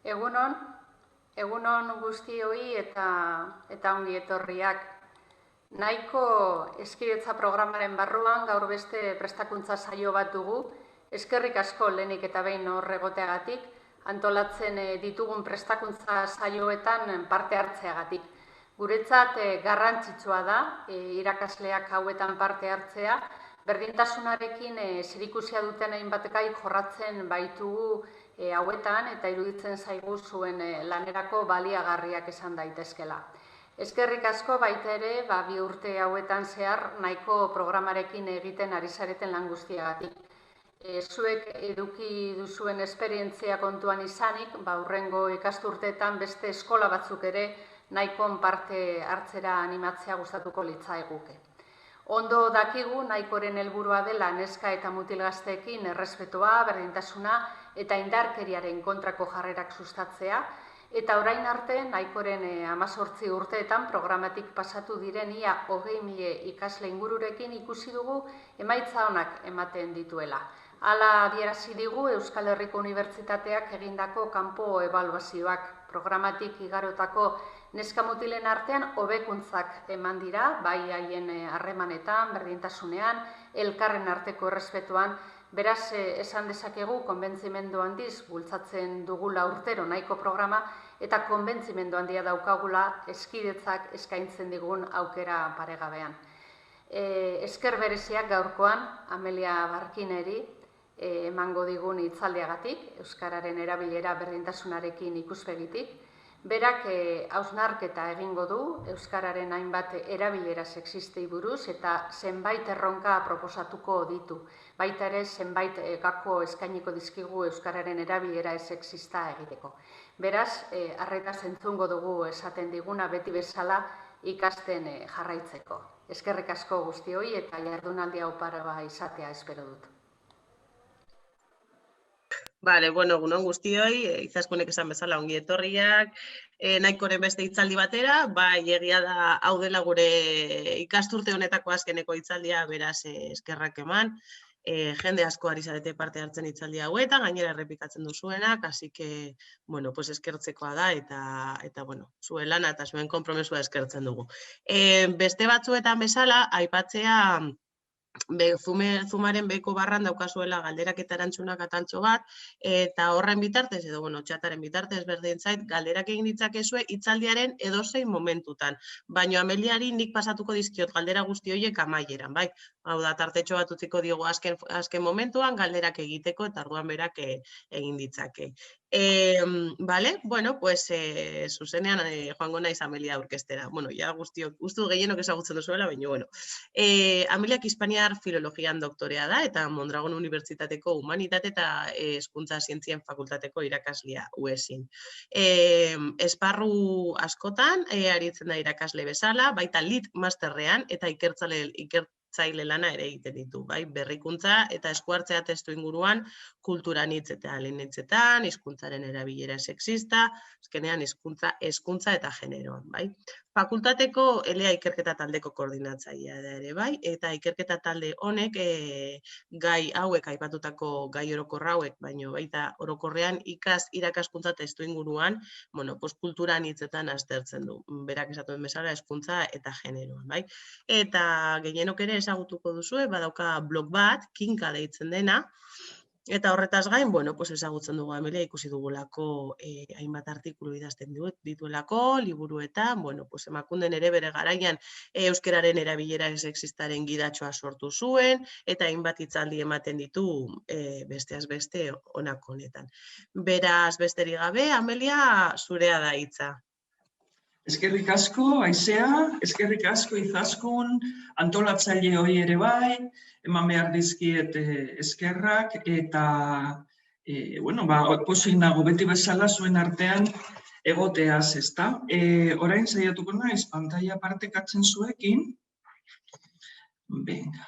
Egunon, egunon guztioi eta ongi etorriak. Nahiko Hezkidetza programaren barruan gaur beste prestakuntza saio bat dugu, eskerrik asko lehenik eta behin hor egoteagatik, antolatzen ditugun prestakuntza saioetan parte hartzeagatik. Guretzat garrantzitsua da irakasleak hauetan parte hartzea, berdintasunarekin zerikusia duten hainbat gai jorratzen baitugu hauetan eta iruditzen zaigu zuen lanerako baliagarriak esan daitezkela. Eskerrik asko baita ere, 2 urte hauetan zehar nahiko programarekin egiten ari zareten lan guztiagatik. Zuek eduki duzuen esperientzia kontuan izanik, hurrengo ikasturteetan beste eskola batzuk ere nahikon parte hartzera animatzea gustatuko litzaiguke. Ondo dakigu nahikoren helburua dela neska eta mutil gazteekin errespetua, berdintasuna eta indarkeriaren kontrako jarrerak sustatzea, eta orain arte nahikoren 18 urteetan programatik pasatu diren ia 20.000 ikasle ingururekin ikusi dugu emaitza onak ematen dituela. Hala adierazi digu Euskal Herriko Unibertsitateak egindako kanpo ebaluazioak, programatik igarotako neska mutilen artean hobekuntzak eman dira, bai haien harremanetan, berdintasunean, elkarren arteko errespetuan. Beraz, esan dezakegu konbentzimendu handiz bultzatzen dugula urtero nahiko programa eta konbentzimendu handia daukagula Hezkidetzak eskaintzen digun aukera paregabean. Esker bereziak gaurkoan Amelia Barkineri emango digun hitzaldiagatik, euskararen erabilera berdintasunarekin ikuspegitik. Berak hausnarketa egingo du euskararen hainbat erabilera sexistei buruz eta zenbait erronka proposatuko ditu. Baita ere zenbait gako eskainiko dizkigu euskararen erabilera sexista egiteko. Beraz, arretaz entzungo dugu esaten diguna beti bezala ikasten jarraitzeko. Eskerrik asko guztioi eta jardunaldi hau paraba izatea espero dut. Bale, bueno, egunon guztioi, Izaskunek esan bezala ongi etorriak, nahikoren beste hitzaldi batera, bai egia da hau dela gure ikasturte honetako azkeneko hitzaldia, beraz eskerrak eman, jende asko ari zarete parte hartzen hitzaldi hauetan, gainera errepikatzen duzuenak, así que, bueno, pues eskertzekoa da eta bueno, zuen lana eta zuen konpromesua eskertzen dugu. Beste batzuetan bezala, aipatzea Zumaren beheko barran daukazuela galderak eta erantzunak ataltxo bat, eta horren bitartez, edo bueno, txataren bitartez berdin zait, galderak egin ditzakezue hitzaldiaren edozein momentutan. Baina Ameliari nik pasatuko dizkiot galdera guzti horiek amaieran, bai? Hau da, tartetxo bat utziko diogu azken momentuan galderak egiteko eta orduan berak egin ditzake. Vale, bueno, pues zuzenean joango naiz Amelia aurkeztera. Bueno, ja guztiok, guztu gehienok ezagutzen duzuela, baina bueno. Ameliak Hispaniar filologian doktorea da eta Mondragon Unibertsitateko Humanitate eta Hezkuntza Zientzien Fakultateko irakaslea UESin. Esparru askotan aritzen da irakasle bezala, baita lit masterrean eta ikertzaile lana ere egiten ditu, bai, berrikuntza eta eskuartzea testu inguruan kultura anitz eta alinitzetan, hizkuntzaren erabilera sexista, azkenean hezkuntza eta generoan, bai. Fakultateko elea ikerketa taldeko koordinatzailea da ere, bai, eta ikerketa talde honek gai hauek aipatutako gai orokor hauek, baino baita orokorrean irakaskuntza testu inguruan, bueno, pues kultura anitzetan aztertzen du. Berak esatuen bezala hezkuntza eta generoan, bai. Eta gehienok ere ezagutuko duzue, badauka blog bat, Kinka deitzen dena, eta horretaz gain, bueno, pues ezagutzen dugu Amelia, ikusi dugulako hainbat artikulu idazten dituelako, liburuetan, bueno, pues Emakunden ere bere garaian euskararen erabilera sexistaren gidatxoa sortu zuen, eta hainbat hitzaldi ematen ditu besteaz beste honako honetan. Beraz, besterik gabe, Amelia, zurea da hitza. Eskerrik asko, Aizea, eskerrik asko Izaskun, antolatzaile hori ere bai, eman behar dizkiet eskerrak, eta, bueno, pozik nago beti bezala zuen artean egoteaz, ezta? Orain saiatuko naiz, pantaila partekatzen zuekin. Venga.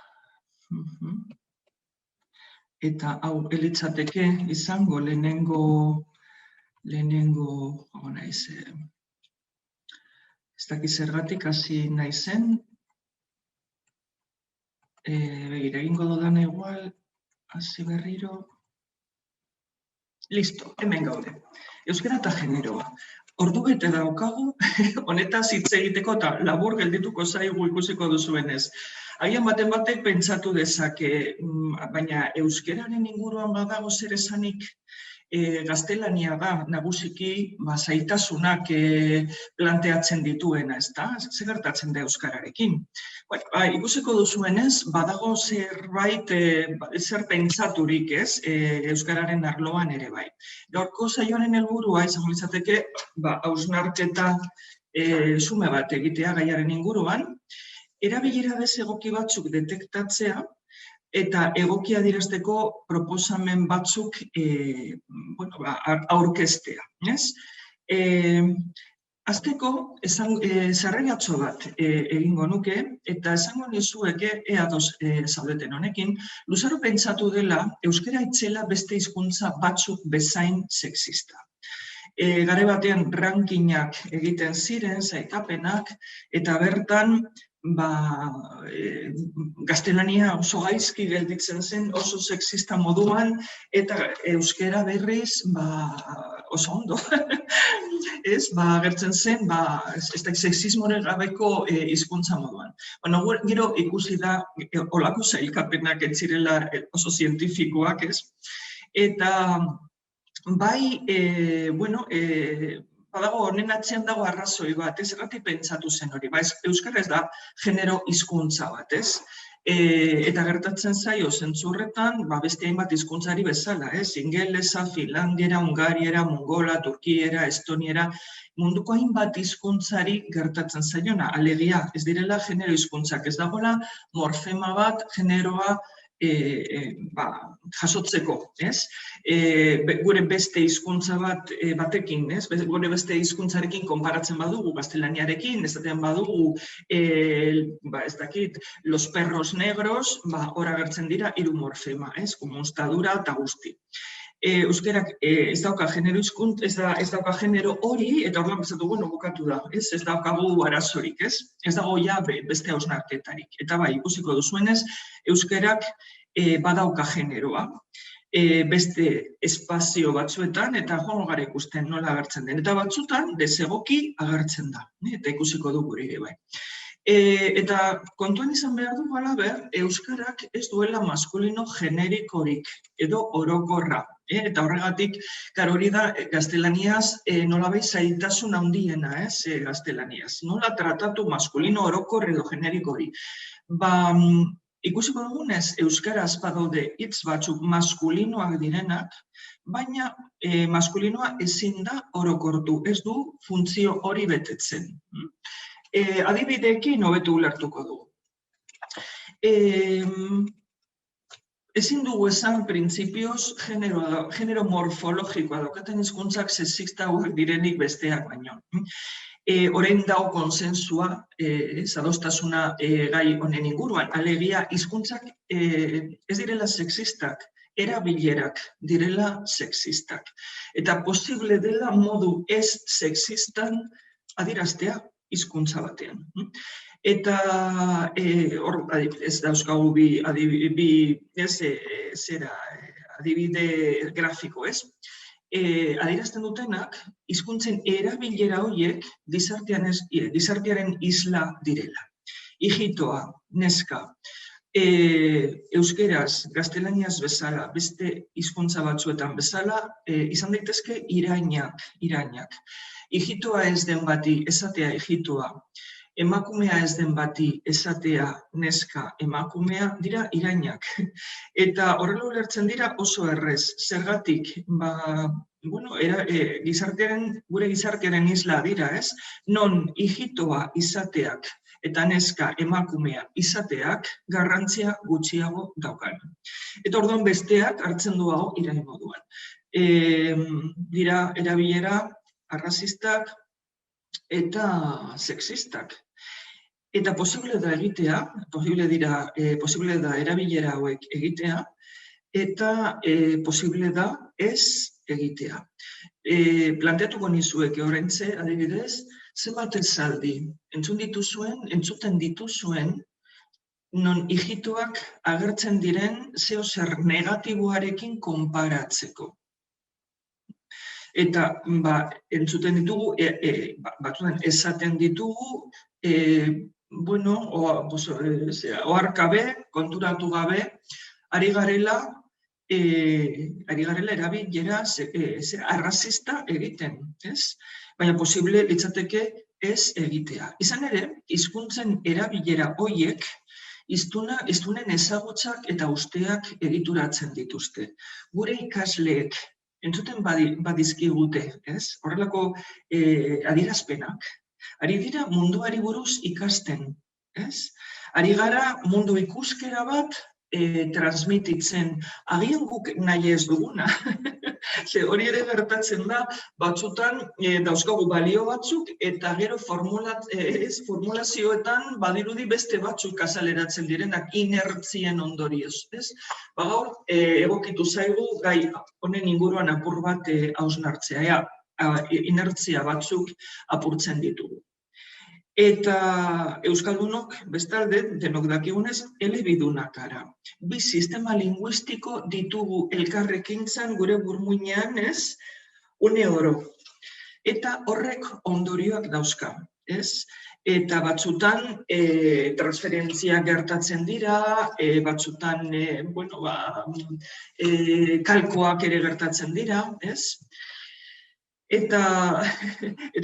Eta hau elitzateke izango lehenengo, naiz, ez dakit zergatik hasi naizen, begira egingo dudan igual, hasi berriro, Listo, hemen gaude. Euskara eta generoa. Ordu bete daukagu, honetaz hitz egiteko eta labur geldituko zaigu ikusiko duzuenez. Agian baten batek pentsatu dezake, baina euskararen inguruan badago zer esanik gaztelania da nagusiki zailtasunak planteatzen dituena, ezta? Zer gertatzen da euskararekin? Ikusiko duzuenez, badago zerbait, zer pentsaturik, ez, euskararen arloan ere bai. Gaurko saioaren helburua izango litzateke, hausnarketa sume bat egitea gaiaren inguruan, erabilera desegoki batzuk detektatzea, eta egokia adierazteko proposamen batzuk aurkeztea. Hasteko, sarreratxo bat egingo nuke, eta esango nizueke, ea ados zaudeten honekin, luzaro pentsatu dela euskara itzela beste hizkuntza batzuk bezain sexista. Gare batean rankinak egiten ziren, sailkapenak, eta bertan gaztelania oso gaizki gelditzen zen, oso sexista moduan, eta euskara berriz oso ondo. Gertzen zen, sexismoren gabeko hizkuntza moduan. Gero ikusi da, olako sailkapenak ez zirela oso zientifikoak, ez? Eta bai, badago, honen atzean dago arrazoi bat, ez erratik pentsatu zen hori, euskara ez da genero hizkuntza bat, ez? Eta gertatzen zaio zentzurretan, beste hainbat hizkuntzari bezala, ez? Ingelesa, finlandiera, hungariera, mongola, turkiera, estoniera, munduko hainbat hizkuntzari gertatzen zaiona, alegia, ez direla genero hizkuntzak, ez dagoela morfema bat generoa jasotzeko, ez? Gure beste hizkuntza batekin, ez? Gure beste hizkuntzarekin konparatzen badugu, gaztelaniarekin, esatean badugu, ez dakit, los perros negros, hor agertzen dira hiru morfema, ez? Komunstadura eta guzti. Euskerak ez dauka genero hori, eta orduan bezatu bukatu da, ez daukagu arazorik, ez? Ez dago ja beste hausnarketarik. Eta bai, ikusiko duzuenez, euskerak badauka generoa, beste espazio batzuetan, eta joan gara ikusten nola agertzen den. Eta batzutan, desegoki agertzen da, eta ikusiko dugu ere bai. Eta kontuan izan behar dugu halaber, euskarak ez duela maskulino generikorik edo orokorra. Eta horregatik, hori da gaztelaniaz nolabait zailtasun handiena, gaztelaniaz. Nola tratatu maskulino orokor edo generikori. Ikusiko dugunez, euskaraz badaude hitz batzuk maskulinoak direnak, baina maskulinoa ezin da orokortu, ez du funtzio hori betetzen. Adibideekin hobetu ulertuko dugu. Ezin dugu esan printzipioz genero morfologikoa daukaten hizkuntzak sexistauak direnik besteak baino. Orain dago konsensua, adostasuna gai honen inguruan, alegia hizkuntzak ez direla sexistak, erabilerak direla sexistak. Eta posible dela modu ez sexistan adieraztea hizkuntza batean. Eta ez dauzkagu adibide grafiko, ez? Adierazten dutenak, hizkuntzen erabilera horiek gizartearen isla direla. Ijitoa, neska, euskeraz, gaztelaniaz bezala, beste hizkuntza batzuetan bezala, izan daitezke irainak. Ijitoa ez den bati esatea ijitoa, emakumea ez den bati esatea neska emakumea dira irainak. Eta horrela ulertzen dira oso errez. Zergatik, gure gizartearen isla dira, ez? Non ijitoa izateak eta neska emakumea izateak garrantzia gutxiago daukan. Eta orduan besteak hartzen du hau irain moduan. Dira erabilera arrazistak eta sexistak. Eta posible da egitea, posible da erabilera hauek egitea, eta posible da ez egitea. Planteatuko nizueke oraintxe, adibidez, zenbat esaldi entzuten dituzuen, non ijitoak agertzen diren zeo zer negatiboarekin konparatzeko. Eta entzuten ditugu, batzutan esaten ditugu, oharkabe, konturatu gabe, ari garela erabilera arrazista egiten, ez? Baina posible litzateke ez egitea. Izan ere, hizkuntzen erabilera horiek hiztunen ezagutzak eta usteak egituratzen dituzte. Gure ikasleek entzuten badizkigute, ez? Horrelako adierazpenak. Ari dira munduari buruz ikasten, ez? Ari gara mundu ikuskera bat transmititzen, agian guk nahi ez duguna. Hori ere gertatzen da, batzutan dauzkagu balio batzuk, eta gero formulazioetan badirudi beste batzuk azaleratzen direnak inertzien ondorioz. Gaur, egokitu zaigu gai honen inguruan apur bat hausnartzea, inertzia batzuk apurtzen ditugu. Eta Euskaldunok, bestalde, denok dakigunez, elebidunak gara. Bi sistema linguistiko ditugu elkarrekintzan gure burmuinean, ez? Une oro. Eta horrek ondorioak dauzka, ez? Eta batzutan transferentzia gertatzen dira, batzutan kalkoak ere gertatzen dira, ez? Eta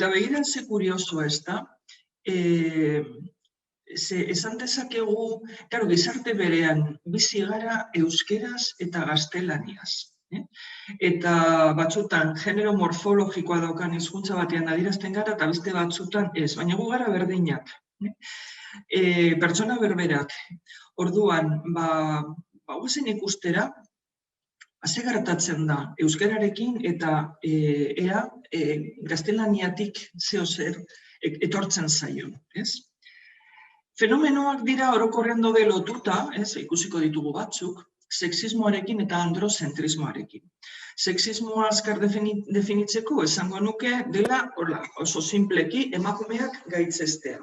begiran ze kuriosoa ez da, esan dezakegu, gizarte berean bizi gara euskeraz eta gaztelaniaz. Eta batzutan genero morfologikoa daukan hizkuntza batean adierazten gara eta beste batzutan ez, baina gu gara berdinak. Pertsona berberak. Orduan, guazen ikustera, ze gertatzen da euskararekin eta ea gaztelaniatik zeo zer etortzen zaion, ez? Fenomenoak dira orokorrean daude lotuta, ikusiko ditugu batzuk, sexismoarekin eta androzentrismoarekin. Sexismoa azkar definitzeko esango nuke dela oso simpleki emakumeak gaitzestea.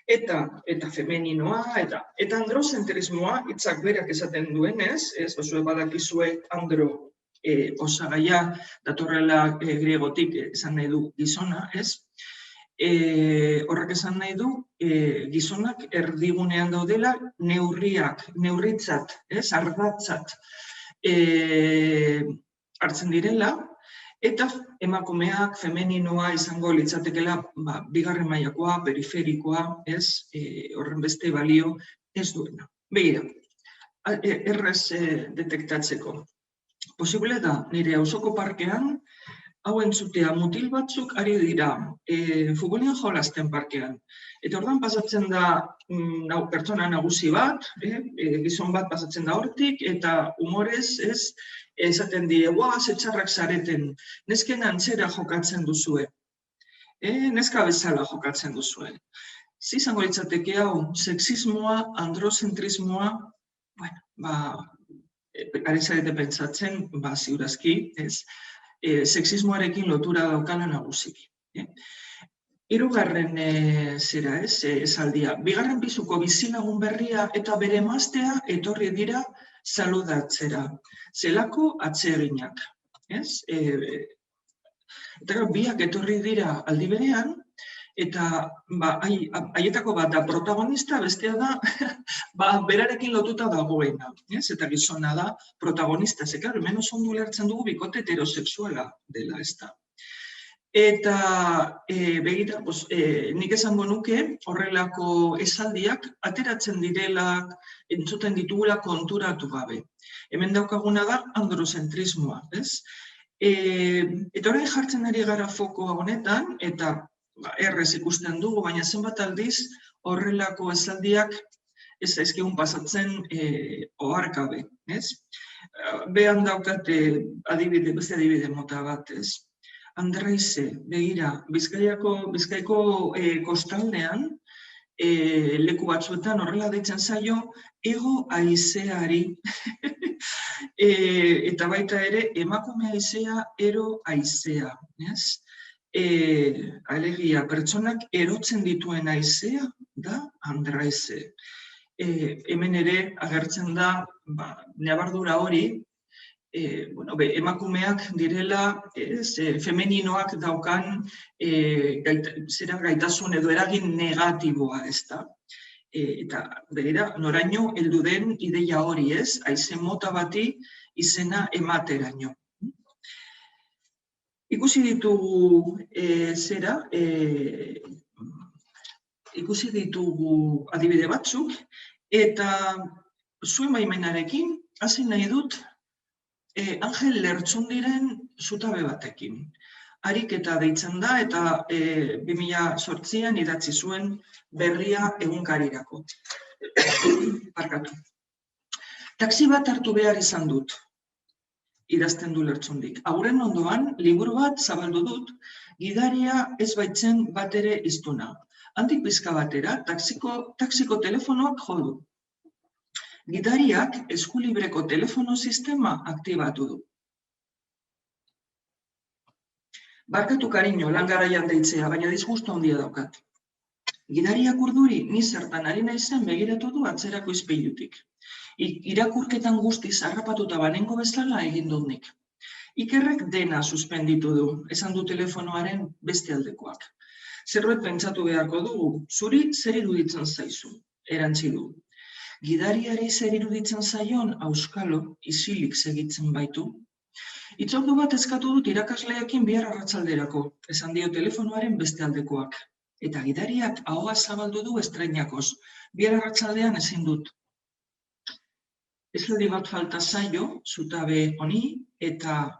Eta femeninoa, eta androzentrismoa, hitzak berak esaten duenez, bazue badakizue andro osagaia datorrela griegotik esan nahi du gizona, ez? Horrek esan nahi du, gizonak erdigunean daudela neurritzat, ardatzat hartzen direla, eta emakumeak femeninoa izango litzatekela bigarren mailakoa, periferikoa, horren beste balio ez duena. Begira, errez detektatzeko. Posible da, nire auzoko parkean, hau entzutea mutil batzuk ari dira futbolean jolasten parkean. Eta orduan pasatzen da pertsona nagusi bat, gizon bat pasatzen da hortik, eta humorez esaten die, ze txarrak zareten, nesken antzera jokatzen duzue. Neska bezala jokatzen duzue. Izango litzateke hau, sexismoa, androzentrismoa, ari zarete pentsatzen, ziurazki, sexismoarekin lotura daukala nagusiki. Hirugarren esaldia. Bigarren pisuko bizilagun berria eta bere emaztea etorri dira saludatzera. Zelako atseginak. Eta biak etorri dira aldi berean, eta haietako bat da protagonista, bestea da berarekin lotuta dagoena. Eta gizona da protagonista. Hemen oso ondo ulertzen dugu bikote heterosexuala dela, ez da. Eta begira, nik esango nuke horrelako esaldiak ateratzen direla, entzuten ditugula konturatu gabe. Hemen daukaguna da androzentrismoa, ez? Eta orain jartzen ari gara fokoa honetan, eta errez ikusten dugu, baina zenbat aldiz horrelako esaldiak ez zaizkigun pasatzen oharkabe, ez? Behan daukate beste adibide mota bat, ez? Andraize, begira, Bizkaiko kostaldean, leku batzuetan horrela deitzen zaio, ego haizeari. Eta baita ere, emakume haizea, ero haizea, ez? Alegia, pertsonak erotzen dituen haizea da andraize. Hemen ere agertzen da, nabardura hori, emakumeak direla femeninoak daukan gaitasun edo eragin negatiboa, ez da. Eta begira, noraino heldu den ideia hori, ez? Haize mota bati izena emateraino. Ikusi ditugu ikusi ditugu adibide batzuk, eta zuen baimenarekin hasi nahi dut Angel Lertxundiren zutabe batekin. Ariketa deitzen da eta 2008an idatzi zuen Berria egunkarirako. Barkatu. Taxi bat hartu behar izan dut, idazten du Lertxundik. Aurren ondoan, liburu bat zabaldu dut, gidaria ez baitzen bat ere iztuna. Handik pizka batera, taxiko telefonoak jo du. Gidariak eskulibreko telefono sistema aktibatu du. Barkatu kariño, lan garaian deitzea, baina disgustu handia daukat. Gidariak urduri, ni zertan ari naizen begiratu du atzerako ispilutik. Irakurketan guztiz harrapatuta banengo bezala egin dut nik. Ikerrek dena suspenditu du, esan du telefonoaren beste aldekoak. Zerbait pentsatu beharko dugu, zuri zer iruditzen zaizu, erantzi du. Gidariari zer iruditzen zaion, auskalo, isilik segitzen baitu. Itzordu bat eskatu dut irakasleekin bihar arratsalderako, esan dio telefonoaren beste aldekoak. Eta gidariak ahoa zabaldu du estreinakoz, bihar arratsaldean ezin dut. Esaldi bat falta zaio, zutabe honi, eta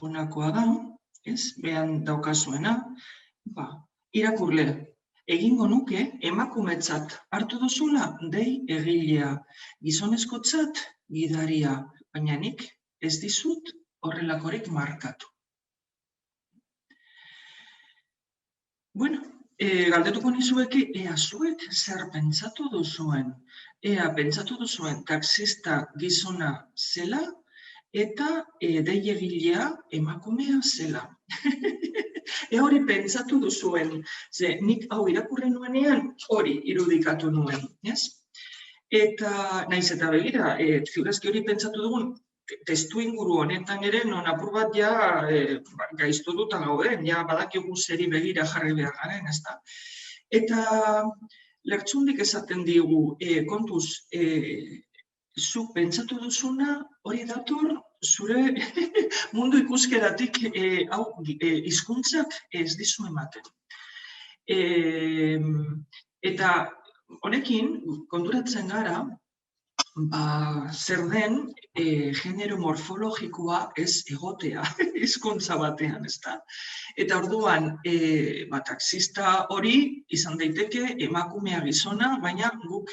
honakoa da, behan daukazuena, irakurle, egingo nuke emakumetzat hartu duzula dei egilea, gizonezkotzat gidaria, baina nik ez dizut horrelakorik markatu. Bueno, galdetuko nizueke, ea zuek zer pentsatu duzuen? Ea pentsatu duzuen taxista gizona zela eta dei egilea emakumea zela. Ea hori pentsatu duzuen, ze nik hau irakurri nuenean hori irudikatu nuen, ez? Eta naiz eta begira, ziurazki hori pentsatu dugun, testu inguru honetan ere, non apur bat ja gaiztu dutan gauden, ja badakigu zeri begira jarri behar garen, ez da? Eta Lertxundik esaten digu, kontuz, zuk pentsatu duzuna hori dator, zure mundu ikuskeratik hizkuntzak ez dizu ematen. Eta honekin, konturatzen gara, zer den genero morfologikoa ez egotea hizkuntza batean, ez da? Eta orduan, taxista hori izan daiteke emakumea gizona, baina guk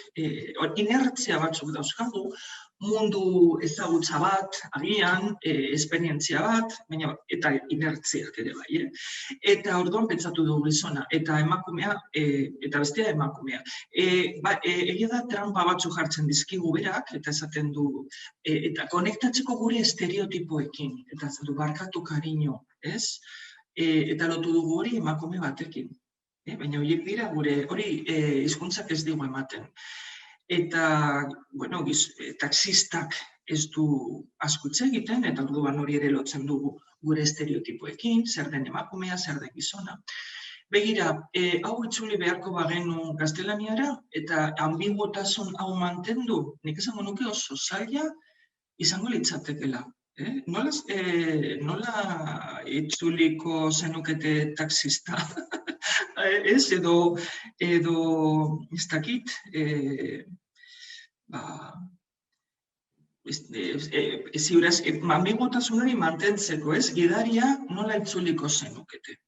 inertzia batzuk dauzkagu, mundu ezagutza bat, agian, esperientzia bat, eta inertziak ere bai. Eta orduan pentsatu dugu gizona, eta emakumea, eta bestea emakumea. Egia da trampa batzuk jartzen dizkigu berak, eta esaten du, eta konektatzeko gure estereotipoekin, eta ez du barkatu kariño, ez? Eta lotu dugu hori emakume batekin. Baina horiek dira gure, hori hizkuntzak ez digu ematen. Eta, bueno, taxistak ez du asko hitz egiten, eta orduan hori ere lotzen dugu gure estereotipoekin, zer den emakumea, zer den gizona. Begira, hau itzuli beharko bagenu gaztelaniara, eta ambiguotasun hau mantendu, nik esango nuke oso zaila izango litzatekela. Nola itzuliko zenukete taxista? Ez, edo, ez dakit, ziuraz, ambiguotasun hori mantentzeko, ez, gidaria nola itzuliko zenukete.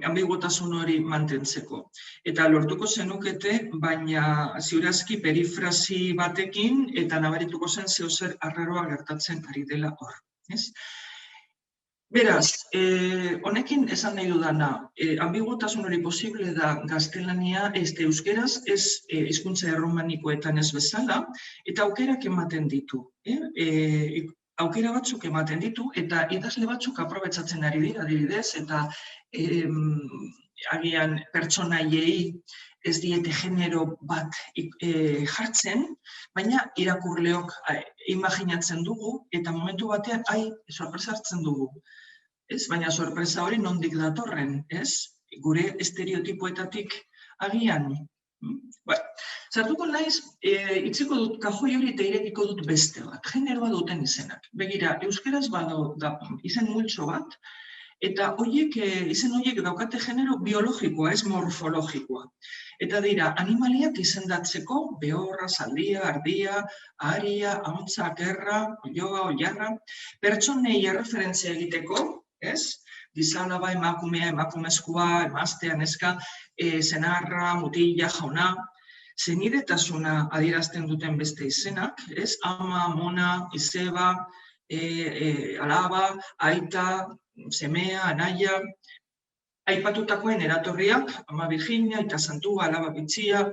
Ambiguotasun hori mantentzeko. Eta lortuko zenukete, baina ziurazki perifrasi batekin, eta nabarituko zen zeozer arraroa gertatzen ari dela hor. Beraz, honekin esan nahi dudana, ambiguotasun hori posible da gaztelania, euskeraz, ez hizkuntza erromanikoetan ez bezala, eta aukerak ematen ditu. Aukera batzuk ematen ditu, eta idazle batzuk aprobetsatzen ari dira, adibidez, eta agian pertsonaiei ez diete genero bat jartzen, baina irakurleok imaginatzen dugu, eta momentu batean, sorpresa hartzen dugu. Baina sorpresa hori nondik datorren, gure estereotipoetatik agian. Sartuko naiz, itziko dut kajoi hori eta irekiko dut beste bat, generoa duten izenak. Begira, euskeraz da izen multxo bat, eta izen horiek daukate genero biologikoa, ez morfologikoa. Eta dira, animaliak izendatzeko, behorra, zaldia, ardia, aharia, ahontza, gerra, oioa, oilarra, pertsonei erreferentzia egiteko, gizalaba, emakumea, emakumezkoa, emaztea, neska, senarra, mutila, jauna, senidetasuna adierazten duten beste izenak, ama, mona, izeba, alaba, aita, semea, anaia, aipatutakoen eratorriak, ama Virginia, aita santua, alaba bitxia,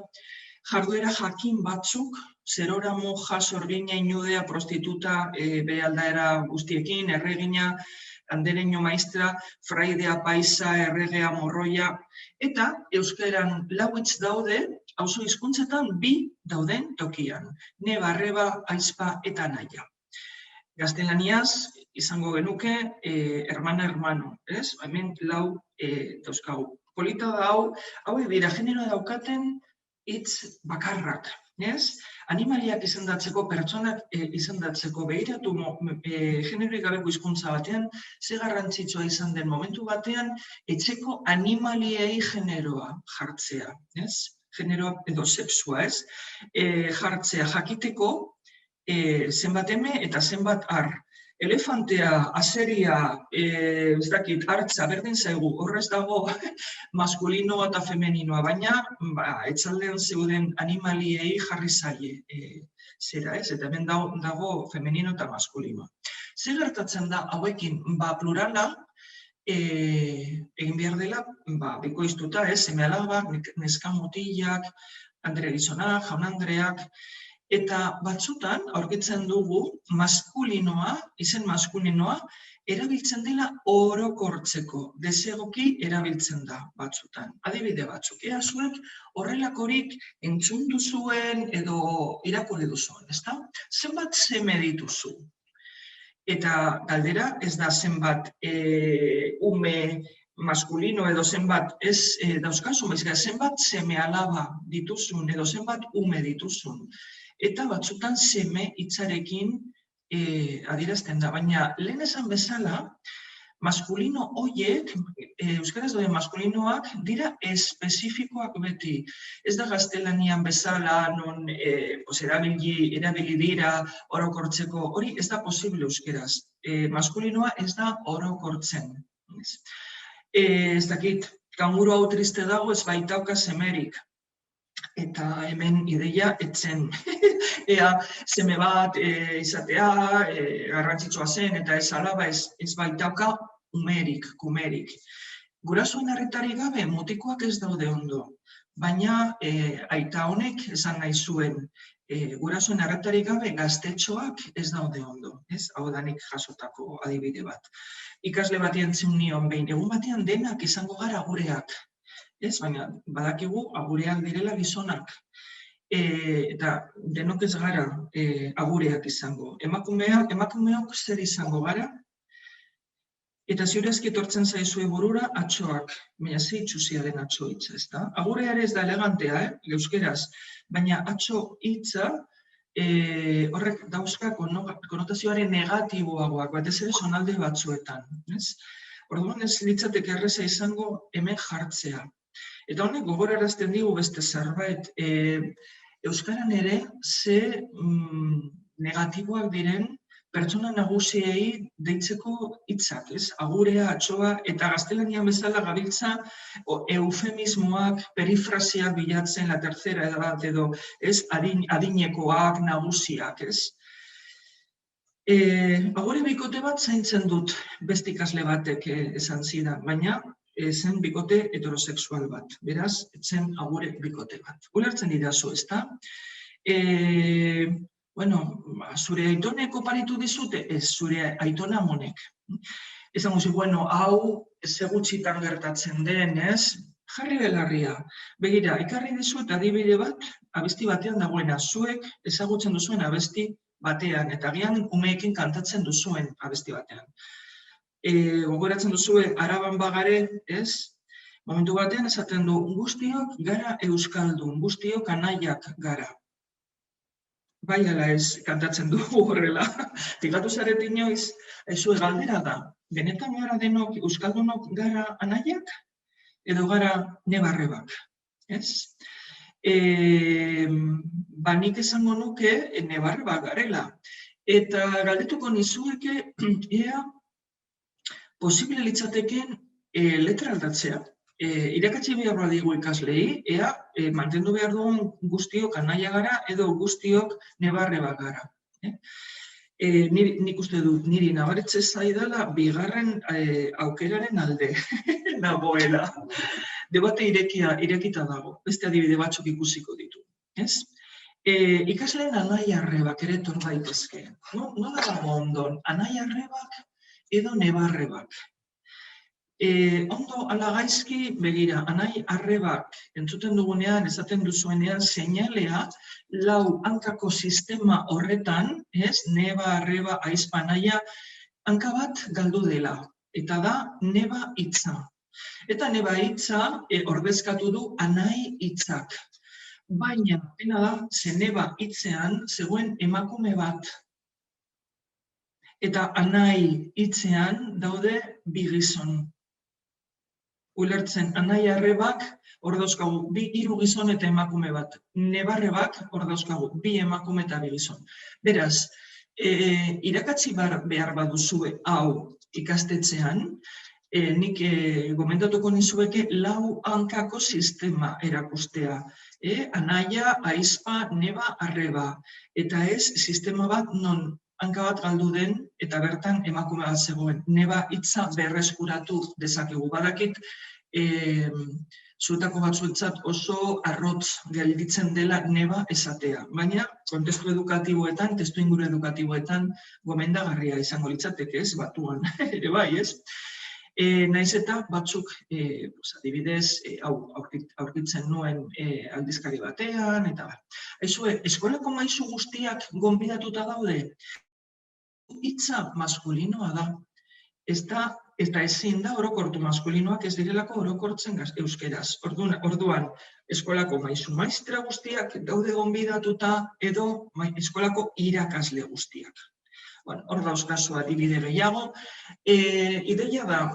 jarduera jakin batzuk, zerora moja, sorgina, inudea, prostituta, bere aldaera guztiekin, erregina, andereño maistra, fraidea, paisa, erregea, morroia, eta euskeran lauitz daude, auzo hizkuntzetan bi dauden tokian, neba, arreba, aizpa eta naia. Gaztelaniaz, izango genuke, hermana, hermano, hemen lau dauzkagu. Polita da hau dira, generoa daukaten hitz bakarrak, animaliak izendatzeko, pertsonak izendatzeko, behiratu generoik gabeko hizkuntza batean, ze garrantzitsua izan den momentu batean, etxeko animaliei generoa jartzea, generoa edo sexua, jartzea jakiteko, zenbat eme eta zenbat ar. Elefantea, azeria, ez dakit, hartza, berdin zaigu, horrez dago maskulinoa eta femeninoa, baina etxaldean zeuden animaliei jarri zaie zera, eta hemen dago femenino eta maskulinoa. Zer gertatzen da hauekin, plurala, egin behar dela, bikoiztuta, seme-alabak, neska mutilak, andre gizonak, jaun andreak, eta batzutan, aurkitzen dugu, maskulinoa, izen maskulinoa, erabiltzen dela orokortzeko, desegoki erabiltzen da batzutan. Adibide batzuk, ea zuek horrelakorik entzun duzuen edo irakurri duzuen, ezta? Zenbat seme dituzu? Eta galdera ez da zenbat ume maskulino edo zenbat ez dauzkazu, zenbat seme-alaba dituzun edo zenbat ume dituzun. Eta batzutan seme hitzarekin adierazten da, baina lehen esan bezala, maskulino horiek, euskaraz dauden maskulinoak, dira espezifikoak beti. Ez da gaztelanian bezala, non erabili dira orokortzeko, hori ez da posible euskaraz. Maskulinoa ez da orokortzen. Ez dakit, kanguru hau triste dago ez baitauka semerik. Eta hemen ideia etzen, ea seme bat izatea, garrantzitsua zen, eta ez alaba ez baitauka umerik, kumerik. Gurasoen arretarik gabe mutikoak ez daude ondo, baina aita honek esan nahi zuen, gurasoen arretarik gabe gaztetxoak ez daude ondo, hau danik jasotako adibide bat. Ikasle bati entzun nion behin, egun batean denak izango gara gureak. Baina badakigu agureak direla gizonak. Eta denok ez gara agureak izango. Emakumeok zer izango gara? Eta ziurezki etortzen zaizue burura atxoak. Baina ze itxusia den atxo hitza, ez da? Agurea ere ez da elegantea, euskeraz. Baina atxo hitza horrek dauzka konotazioaren negatiboagoak, batez ere zonalde batzuetan. Orduan ez litzateke erreza izango hemen jartzea. Eta honek gogorarazten digu beste zerbait, euskaran ere ze negatiboak diren pertsona nagusiei deitzeko hitzak, agurea, atxoa, eta gaztelanian bezala gabiltza eufemismoak, perifrasiak bilatzen la tercera edad edo adinekoak, nagusiak, Agure bikote bat zaintzen dut beste ikasle batek esan zidan, baina zen bikote heterosexual bat, beraz, zen agure bikote bat. Ulertzen didazu, ezta? Zure aitonek oparitu dizute? Ez, zure aitona monek. Esan guzi, hau segutxitan gertatzen den, Jarri belarria. Begira, ekarri dizuet adibide bat, abesti batean dagoena, zuek ezagutzen duzuen abesti batean, eta agian umeekin kantatzen duzuen abesti batean. Gogoratzen duzue, Araban bagare, ez? Momentu batean esaten du, guztiok gara euskaldun, guztiok anaiak gara. Bai ala ez kantatzen dugu horrela. Fijatu zaret inoiz, zue galdera da, benetan gara denok euskaldunok gara anaiak? Edo gara nebarrebak, ez? Nik esango nuke nebarrebak garela. Eta galdetuko nizueke, ea posible litzateken letra aldatzea. Irakatsi behar badigu ikaslei, ea mantendu behar duen guztiok anaia gara edo guztiok nebarrebak gara. Nik uste dut, niri nabaritze zaidala bigarren aukeraren alde nagoela. Debate irekita dago, beste adibide batzuk ikusiko ditu. Ikasleen anai-arrebak ere etor daitezke. Nola dago ondon, anai-arrebak edo nebarrebak? Ondo ala gaizki, begira, anai-arrebak entzuten dugunean, esaten duzuenean, seinalea, lau hankako sistema horretan, neba, arreba, aizpa, anaia, hanka bat galdu dela. Eta da, neba hitza. Eta neba hitza ordezkatu du anai hitzak. Baina, pena da, ze neba hitzean zegoen emakume bat. Eta anai hitzean daude bi gizon. Ulertzen, anai-arrebak hor dauzkagu bi hiru gizon eta emakume bat. Nebarrebak hor dauzkagu bi emakume eta bi gizon. Beraz, irakatsi behar baduzue hau ikastetxean, nik gomendatuko nizueke lau hankako sistema erakustea. Anaia, aizpa, neba, arreba. Eta ez sistema bat non hanka bat galdu den eta bertan emakume bat zegoen. Neba hitza berreskuratu dezakegu. Badakit, zuetako batzuentzat oso arrotz gelditzen dela neba esatea. Baina, kontestu edukatiboetan, testu inguru edukatiboetan, gomendagarria izango litzateke, ez, batuan, ere bai, ez? Naiz eta batzuk, adibidez, aurkitzen nuen aldizkari batean, eta bai. Eskolako maisu guztiak gonbidatuta daude, hitza maskulinoa da. Eta ezin da orokortu maskulinoak ez direlako orokortzen euskeraz. Orduan, eskolako maisu maistra guztiak daude gonbidatuta edo eskolako irakasle guztiak. Hor dauzkazu adibide gehiago. Ideia da,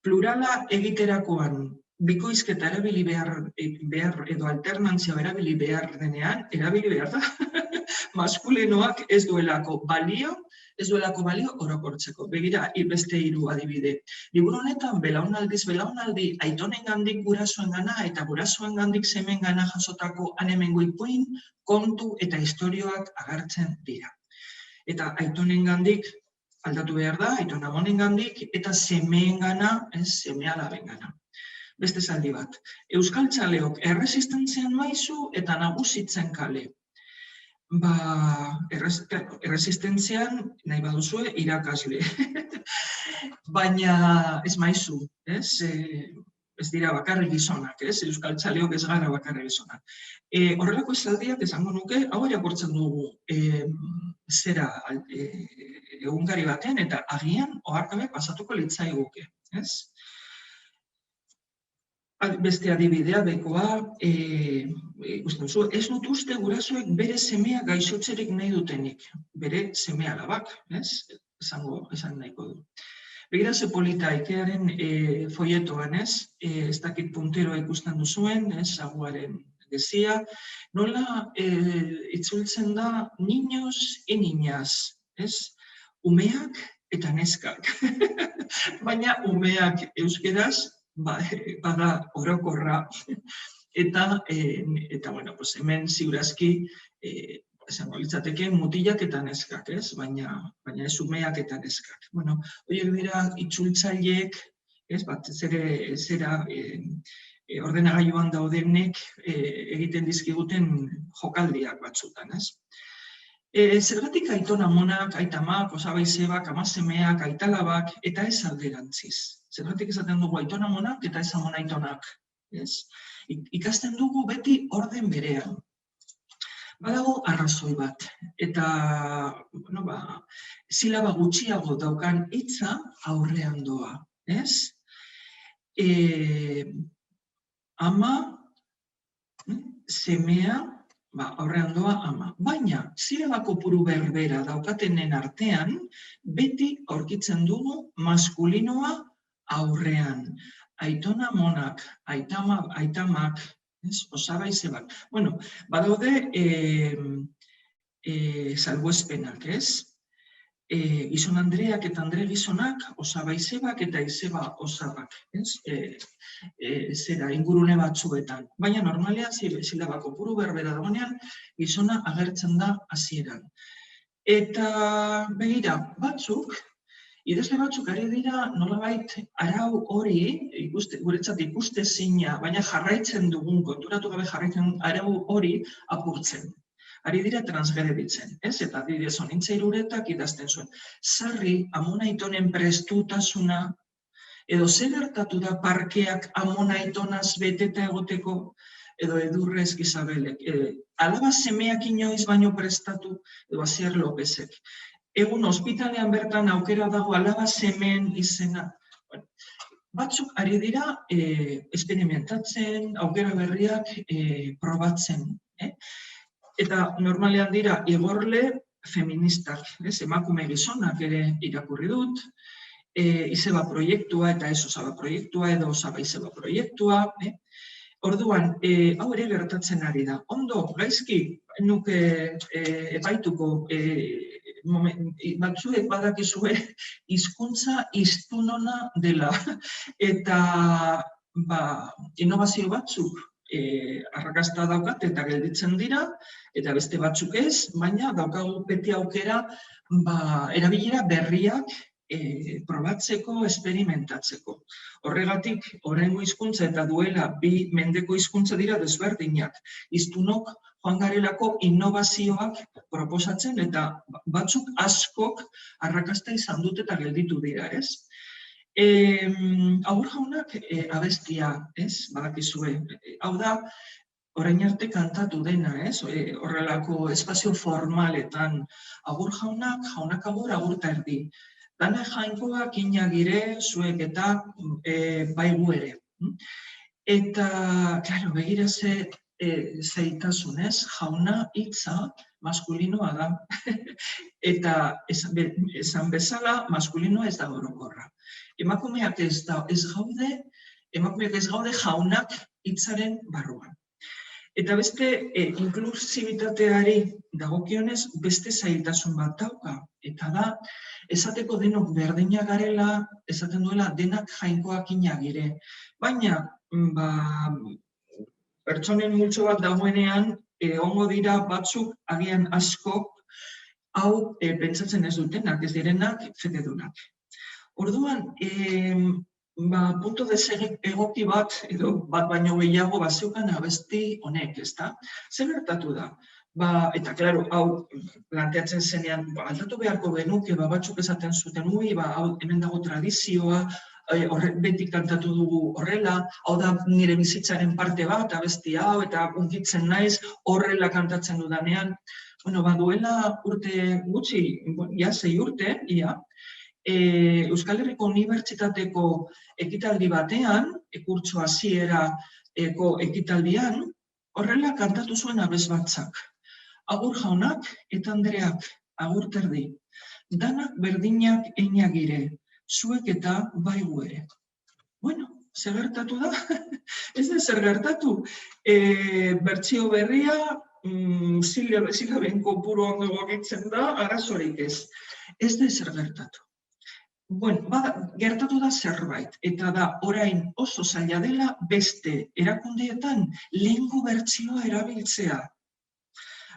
plurala egiterakoan bikoizketa erabili behar edo alternantzia erabili behar denean, erabili behar da, maskulinoak ez duelako balio orokortzeko. Begira, beste hiru adibide. Liburu honetan, belaunaldi, aitonengandik gurasoengana eta gurasoengandik semengana jasotako hemengo ipuin, kontu eta istorioak agertzen dira. Eta aitonengandik aldatu behar da, aitonamonengandik eta semeengana, seme-alabengana. Beste zaldi bat. Euskaltzaleok erresistentzian maisu eta nagusitzen kale. Erresistentzian, nahi baduzue, irakasle. Baina ez maizu, ez dira bakarrik gizonak, euskaltzaleok ez gara bakarrik gizonak. Horrelako esaldiak esango nuke, hau irakurtzen dugu zera egungari baten, eta agian oharkabe pasatuko litzaiguke. Beste adibidea, bekoa, ez dut uste gurasoek bere semea gaixotzerik nahi dutenik, bere semea alabak, esan nahiko du. Begira ze polita Ikearen foietoan, ez dakit punteroa ikusten duzuen, aguaren gezia, nola itzultzen da niños y niñas, umeak eta neskak. Baina umeak euskeraz, bada orokorra, eta hemen ziurazki esango litzateke mutilak eta neskak, baina ez umeak eta neskak. Horiek dira itzultzaileek, zera ordenagailuan daudenek egiten dizkiguten jokaldiak batzutan. Zergatik aitona amonak, aitamak, osaba izebak, amasemeak, aitalabak, eta ez alderantziz. Zergatik esaten dugu aitona amonak eta ez amona aitonak. Ikasten dugu beti orden berean. Badago arrazoi bat, eta silaba gutxiago daukan hitza aurrean doa. Ama, semea, aurrean doa ama. Baina, silaba kopuru berbera daukatenen artean, beti aurkitzen dugu maskulinoa aurrean. Aitona amonak, aitamak, osaba izebak. Bueno, badaude salbuespenak, gizon Andreak eta Andre gizonak, osaba izebak eta izeba osabak, zera ingurune batzuetan. Baina normalean silaba kopuru berbera dagoenean, gizona agertzen da hasieran. Eta begira, idazle batzuk ari dira nolabait arau hori, guretzat ikustezina, baina jarraitzen dugun, konturatu gabe jarraitzen arau hori apurtzen. Ari dira transgreditzen, eta adibidez Onintza Iruretak idazten zuen. Sarri, amona aitonen prestutasuna, edo zer gertatu da parkeak amona aitonaz beteta egoteko, edo Edurrez Gizabelek. Alaba semeak inoiz baino prestatu, edo Asier Lopezek. Egun ospitalean bertan aukera dago alaba semeen izena. Batzuk ari dira experimentatzen, aukera berriak probatzen. Eta normalean dira igorle feministak, emakume gizonak ere irakurri dut, izeba proiektua eta ez osaba proiektua edo osaba izeba proiektua. Orduan, hau ere gertatzen ari da. Ondo, gaizki, nuke epaituko batzuek badakizue hizkuntza hiztunona dela. Eta innovazio batzuk arrakasta daukat eta gelditzen dira, eta beste batzuk ez, baina daukagu beti aukera erabilera berriak probatzeko, experimentatzeko. Horregatik, oraingo hizkuntza eta duela 2 mendeko hizkuntza dira desberdinak. Hiztunok joan garelako innovazioak proposatzen eta batzuk askok arrakasta izan dute eta gelditu dira, ez? Agur jaunak abestia, badakizue. Hau da, orain arte kantatu dena, horrelako espazio formaletan. Agur jaunak agur, agur ta erdi. Dana jainkoak inagire, zuek eta baigu ere. Eta, klaro, begira zeitasun, jauna hitza maskulinoa da. Eta esan bezala maskulinoa ez da orokorra. Emakumeak ez gaude jaunak hitzaren barruan. Eta beste inklusibitateari dagokionez beste zailtasun bat dauka. Eta da, esateko denok berdina garela, esaten duela denak jainkoak inagire. Baina, pertsonen multzo bat dagoenean, egongo dira batzuk agian asko hau pentsatzen ez dutenak, ez direnak fededunak. Orduan, punto desegoki bat, edo bat baino gehiago zeukan abesti honek, ezta? Zer gertatu da? Eta, klaro, hau planteatzen zenean, aldatu beharko genuke, batzuk esaten zuten, hemen dago tradizioa, beti kantatu dugu horrela, hau da nire bizitzaren parte bat, abesti hau, eta unkitzen naiz horrela kantatzen dudanean. Duela urte gutxi, 6 urte, Euskal Herriko Unibertsitateko ekitaldi batean, kurtso hasierako ekitaldian, horrela kantatu zuen abes batzak. Agur jaunak eta Andreak, agur terdi. Danak berdinak einagire, zuek eta baigu ere. Zer gertatu da? Ez da zer gertatu. Bertsio berria, silaben kopuru ondo egokitzen da, arazorik ez. Ez da zer gertatu. Gertatu da zerbait, eta da orain oso zaila dela beste erakundeetan lehengo bertsioa erabiltzea.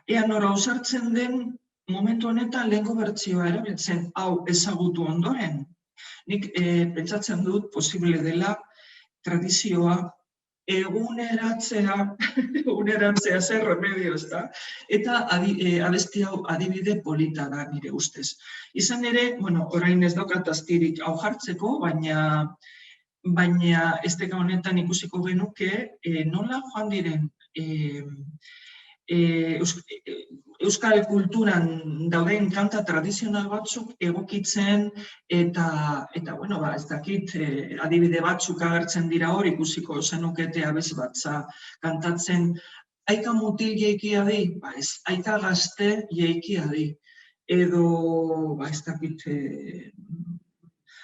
Ea nora ausartzen den momentu honetan lehengo bertsioa erabiltzen hau ezagutu ondoren. Nik pentsatzen dut posible dela tradizioa eguneratzea zer remedio, ezta? Eta abesti hau adibide polita da nire ustez. Izan ere, orain ez daukat astirik hau jartzeko, baina esteka honetan ikusiko genuke nola joan diren euskal kulturan dauden kanta tradizional batzuk egokitzen eta ez dakit, adibide batzuk agertzen dira hor, ikusiko zenukete abesti batza kantatzen, aika mutil jeikia di, ez, aika gazte jeikia di, edo, ez dakit,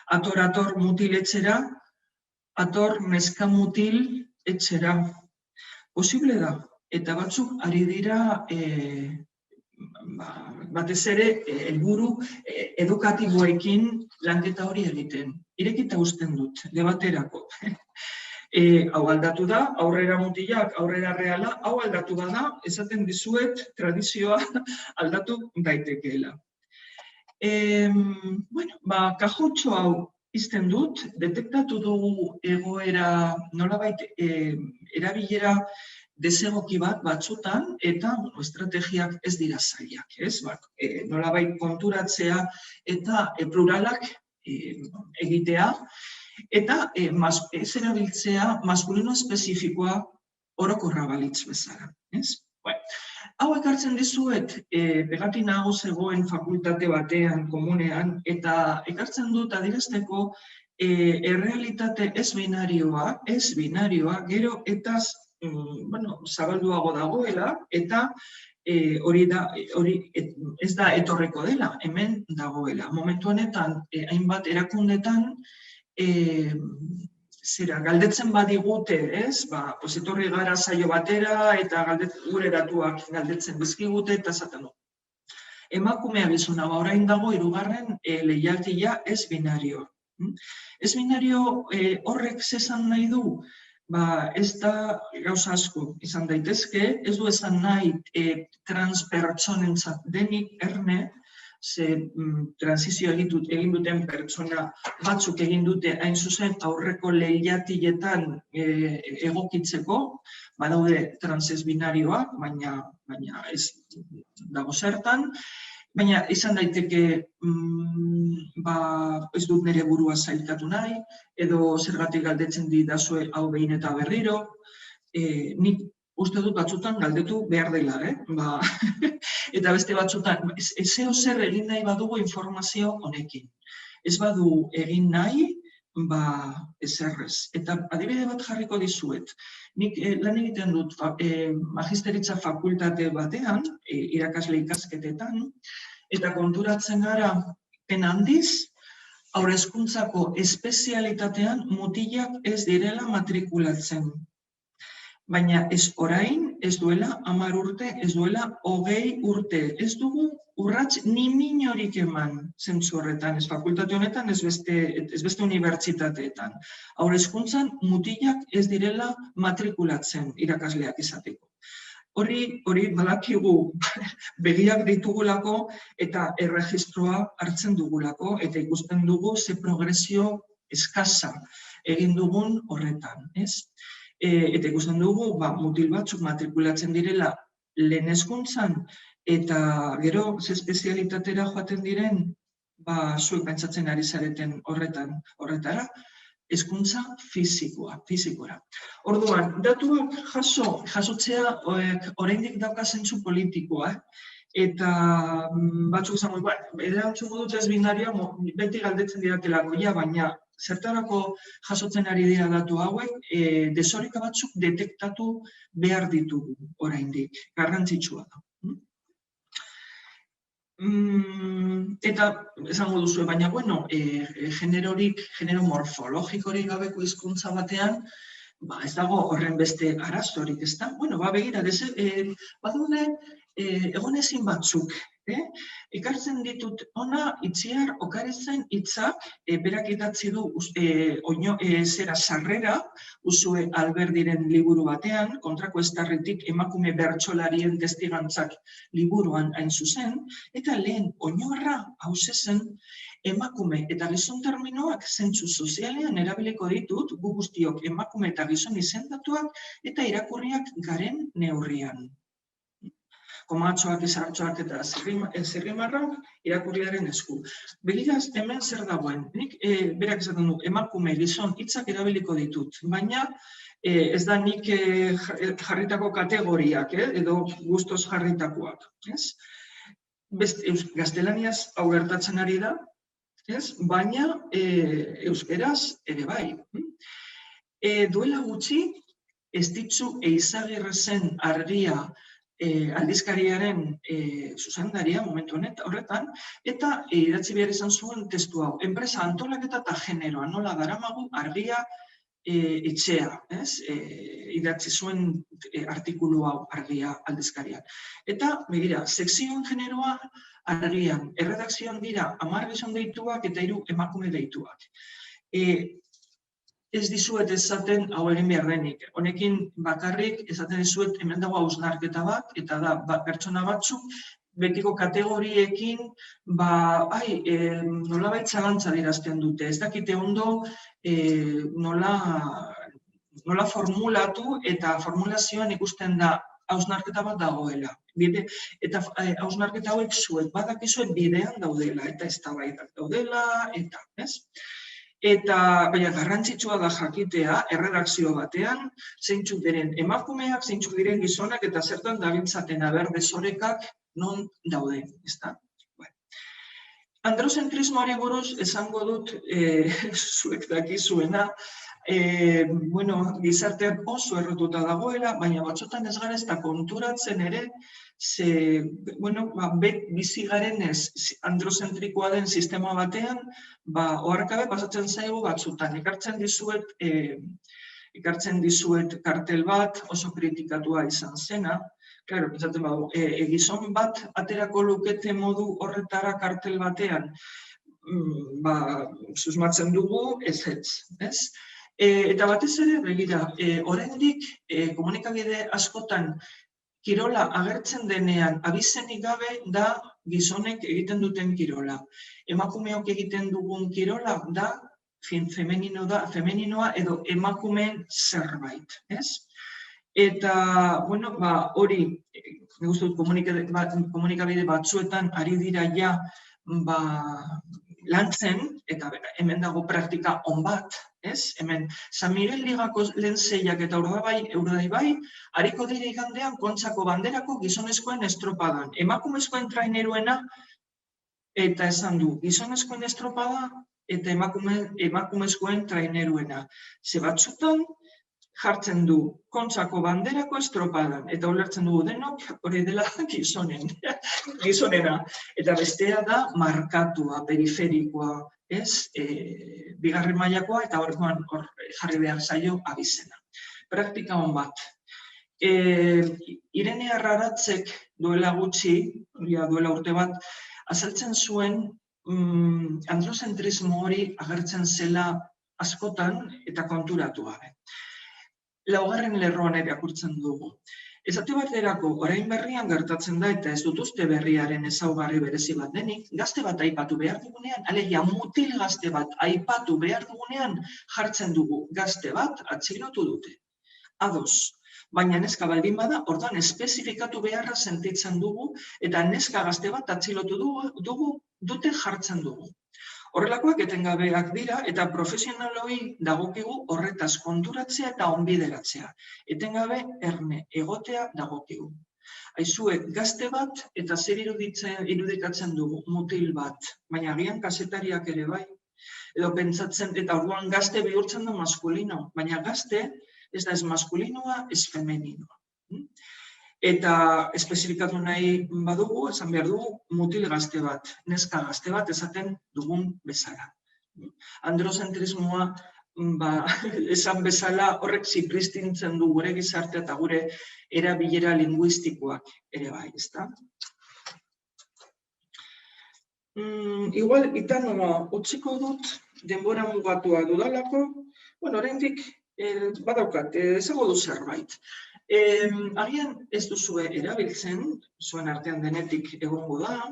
ator mutil etxera, ator neska mutil etxera. Posible da, eta batzuk ari dira batez ere helburu edukatiboekin lanketa hori egiten. Irekita uzten dut, debaterako. Hau aldatu da, aurrera mutilak, aurrera reala, hau aldatu da, esaten dizuet tradizioa aldatu daitekeela. Kajutxo hau izten dut, detektatu dugu egoera nolabait erabilera desegoki bat batzutan, eta estrategiak ez dira zailak, ez? Nolabait konturatzea eta pluralak egitea, eta ez erabiltzea maskulino espezifikoa orokorra balitz bezala, ez? Hau ekartzen dizuet, pegatina hau zegoen fakultate batean, komunean, eta ekartzen dut adierazteko errealitate ez binarioa, gero eta zabalduago dagoela, eta hori ez da etorreko dela, hemen dagoela. Momentu honetan, hainbat erakundetan, galdetzen badigute, ez? Etorri gara saio batera, eta gure datuak galdetzen dizkigute, eta esaten du. Emakumea gizona, orain dago hirugarren leihatila ez binario. Ez binario horrek zesan nahi du? Ez da gauza asko izan daitezke, ez du esan nahi transpertsonentzat denik erne, ze transizio egin duten pertsona batzuk egin dute hain zuzen aurreko lehiatiletan egokitzeko, badaude trans binarioak, baina ez dago zertan, baina izan daiteke ez dut nire burua zailkatu nahi, edo zergatik galdetzen didazue hau behin eta berriro, nik uste dut batzutan galdetu behar dela, eta beste batzutan, zeo zer egin nahi badugu informazio honekin. Ez badu egin nahi, ezerrez. Eta adibide bat jarriko dizuet. Nik lan egiten dut magisteritza fakultate batean, irakasle ikasketetan, eta konturatzen gara pen handiz, haurhezkuntzako espezialitatean mutilak ez direla matrikulatzen. Baina ez orain, ez duela 10 urte, ez duela 20 urte. Ez dugu urrats ni minorik eman zentzu horretan, ez fakultate honetan, ez beste unibertsitateetan. Haurhezkuntzan mutilak ez direla matrikulatzen irakasleak izateko. Hori badakigu begiak ditugulako eta erregistroa hartzen dugulako eta ikusten dugu ze progresio eskasa egin dugun horretan, ez? Eta ikusten dugu, mutil batzuk matrikulatzen direla lehen hezkuntzan, eta gero ze espezialitatera joaten diren, zuek pentsatzen ari zareten horretara, hezkuntza fizikora. Orduan, datuak jasotzea oraindik dauka zentzu politikoa, eta batzuk izango, erantzungo dut ez binarioa, beti galdetzen didatelako, baina zertarako jasotzen ari dira datu hauek, desoreka batzuk detektatu behar ditugu oraindik, garrantzitsua da. Eta esango duzu, baina, genero morfologikorik gabeko hizkuntza batean, ez dago horren beste arazorik, ez da? Begira, badaude egonezin batzuk, Ekartzen ditut ona Itziar Okarezen hitzak, berak idatzi du zera sarrera, Usue Alberdiren liburu batean, kontrako estarritik emakume bertsolarien testigantzak liburuan hain zuzen, eta lehen oinorra hauxe zen, emakume eta gizon terminoak zentzu sozialean erabiliko ditut, gu guztiok emakume eta gizon izendatuak eta irakurriak garen neurrian. Komatxoak, esartxoak eta zirrimarrak irakurriaren esku. Begiraz, hemen zer dagoen. Nik berak esaten du, emakume, gizon, hitzak erabiliko ditut. Baina ez da nik jarritako kategoriak, edo guztoz jarritakoak. Gaztelaniaz hau gertatzen ari da, baina euskeraz ere bai. Duela gutxi, ez ditzu Eizagirrezen Argia aldizkariaren zuzendaria momentu horretan, eta idatzi behar izan zuen testu hau. Enpresa antolaketa eta generoa, nola daramagu argia etxea, idatzi zuen artikulu hau argia aldizkarian. Eta, begira, sekzioan generoa argian, erredakzioan dira 10 gizon deituak eta 3 emakume deituak. Ez dizuet esaten hau egin behar denik. Honekin bakarrik esaten dizuet hemen dago hausnarketa bat, eta da pertsona batzuk betiko kategoriekin nolabait zalantza adierazten dute. Ez dakite ondo nola formulatu eta formulazioan ikusten da hausnarketa bat dagoela. Eta hausnarketa hauek zuek badakizuet bidean daudela, eta eztabaidak daudela, eta, ez? Eta, baina garrantzitsua da jakitea, erredakzio batean, zeintzuk diren emakumeak, zeintzuk diren gizonak, eta zertan dabiltzaten desorekak non dauden, ezta? Androzentrismoari buruz esango dut, zuek dakizuena, gizartean oso errotuta dagoela, baina batzotan ez gara ez da konturatzen ere, bizi garenez androzentrikoa den sistema batean, oharkabe pasatzen zaigu batzutan. Ekartzen dizuet kartel bat, oso kritikatua izan zena. Claro, pentsatzen badu, gizon bat aterako lukete modu horretara kartel batean, susmatzen dugu ez. Eta batez ere, begira, oraindik komunikabide askotan kirola agertzen denean abizenik gabe da gizonek egiten duten kirola. Emakumeok egiten dugun kirola da femeninoa edo emakumeen zerbait, ez? Eta, hori, nik uste dut komunikabide batzuetan ari dira ja lantzen, eta hemen dago praktika on bat, ez? Hemen, San Miguel Ligako lehen zeiak eta Urdaibai, hariko dira igandean Kontxako banderako gizonezkoen estropadan. Emakumezkoen traineruena, eta esan du, gizonezkoen estropada eta emakumezkoen traineruena. Ze batzutan jartzen du Kontxako banderako estropadan, eta ulertzen dugu denok, hori dela gizonena. Eta bestea da markatua, periferikoa, ez, bigarren mailakoa, eta hor jarri behar zaio abizena. Praktika hon bat. Irene Arraratzek duela gutxi, duela urte bat, azaltzen zuen androzentrismo hori agertzen zela askotan eta konturatu gabe. Laugarren lerroan irakurtzen dugu. Esate baterako, orain berrian gertatzen da eta ez dut uste berriaren ezaugarri berezi bat denik, gazte bat aipatu behar dugunean, alegia mutil gazte bat aipatu behar dugunean, jartzen dugu gazte bat atxilotu dute. Ados, baina neska baldin bada, orduan espezifikatu beharra sentitzen dugu, eta neska gazte bat atxilotu dute jartzen dugu. Horrelakoak etengabeak dira eta profesionaloi dagokigu horretaz konturatzea eta onbideratzea. Etengabe erne egotea dagokigu. Aizue, gazte bat eta zer irudikatzen dugu, mutil bat, baina agian kazetariak ere bai. Edo pentsatzen, eta orduan gazte bihurtzen du maskulino, baina gazte ez da ez maskulinoa, ez femeninoa. Eta espezifikatu nahi badugu, esan behar dugu, mutil gazte bat, neska gazte bat esaten dugun bezala. Androzentrismoa, esan bezala, horrek zipristintzen du gure gizartea eta gure erabilera linguistikoak ere bai, ezta? Igual, itanoa utziko dut, denbora mugatua dudalako, oraindik badaukat, esango du zerbait. Agian ez duzue erabiltzen, zuen artean denetik egongo da,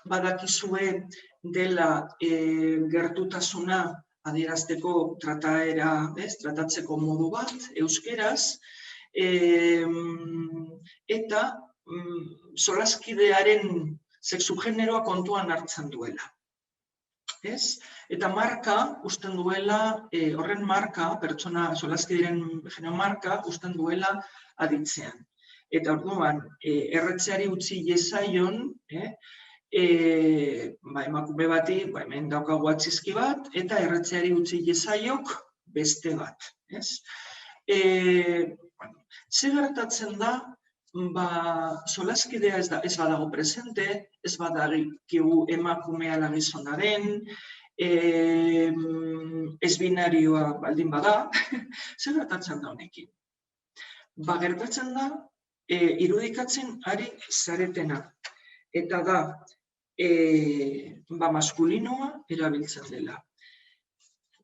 badakizue dela gertutasuna adierazteko trataera, tratatzeko modu bat, euskeraz, eta solaskidearen sexu generoa kontuan hartzen duela. Eta marka usten duela, horren marka, pertsona solaskideren genero marka usten duela aditzean. Eta orduan, erretzeari utzi iezaion, emakume bati, hemen daukagu atzizki bat, eta erretzeari utzi iezaiok beste bat. Ze gertatzen da, solaskidea ez badago presente, ez badakigu emakumea ala gizona den, ez binarioa baldin bada, ze gertatzen da honekin? Gertatzen da, irudikatzen ari zaretena, eta da, maskulinoa erabiltzen dela.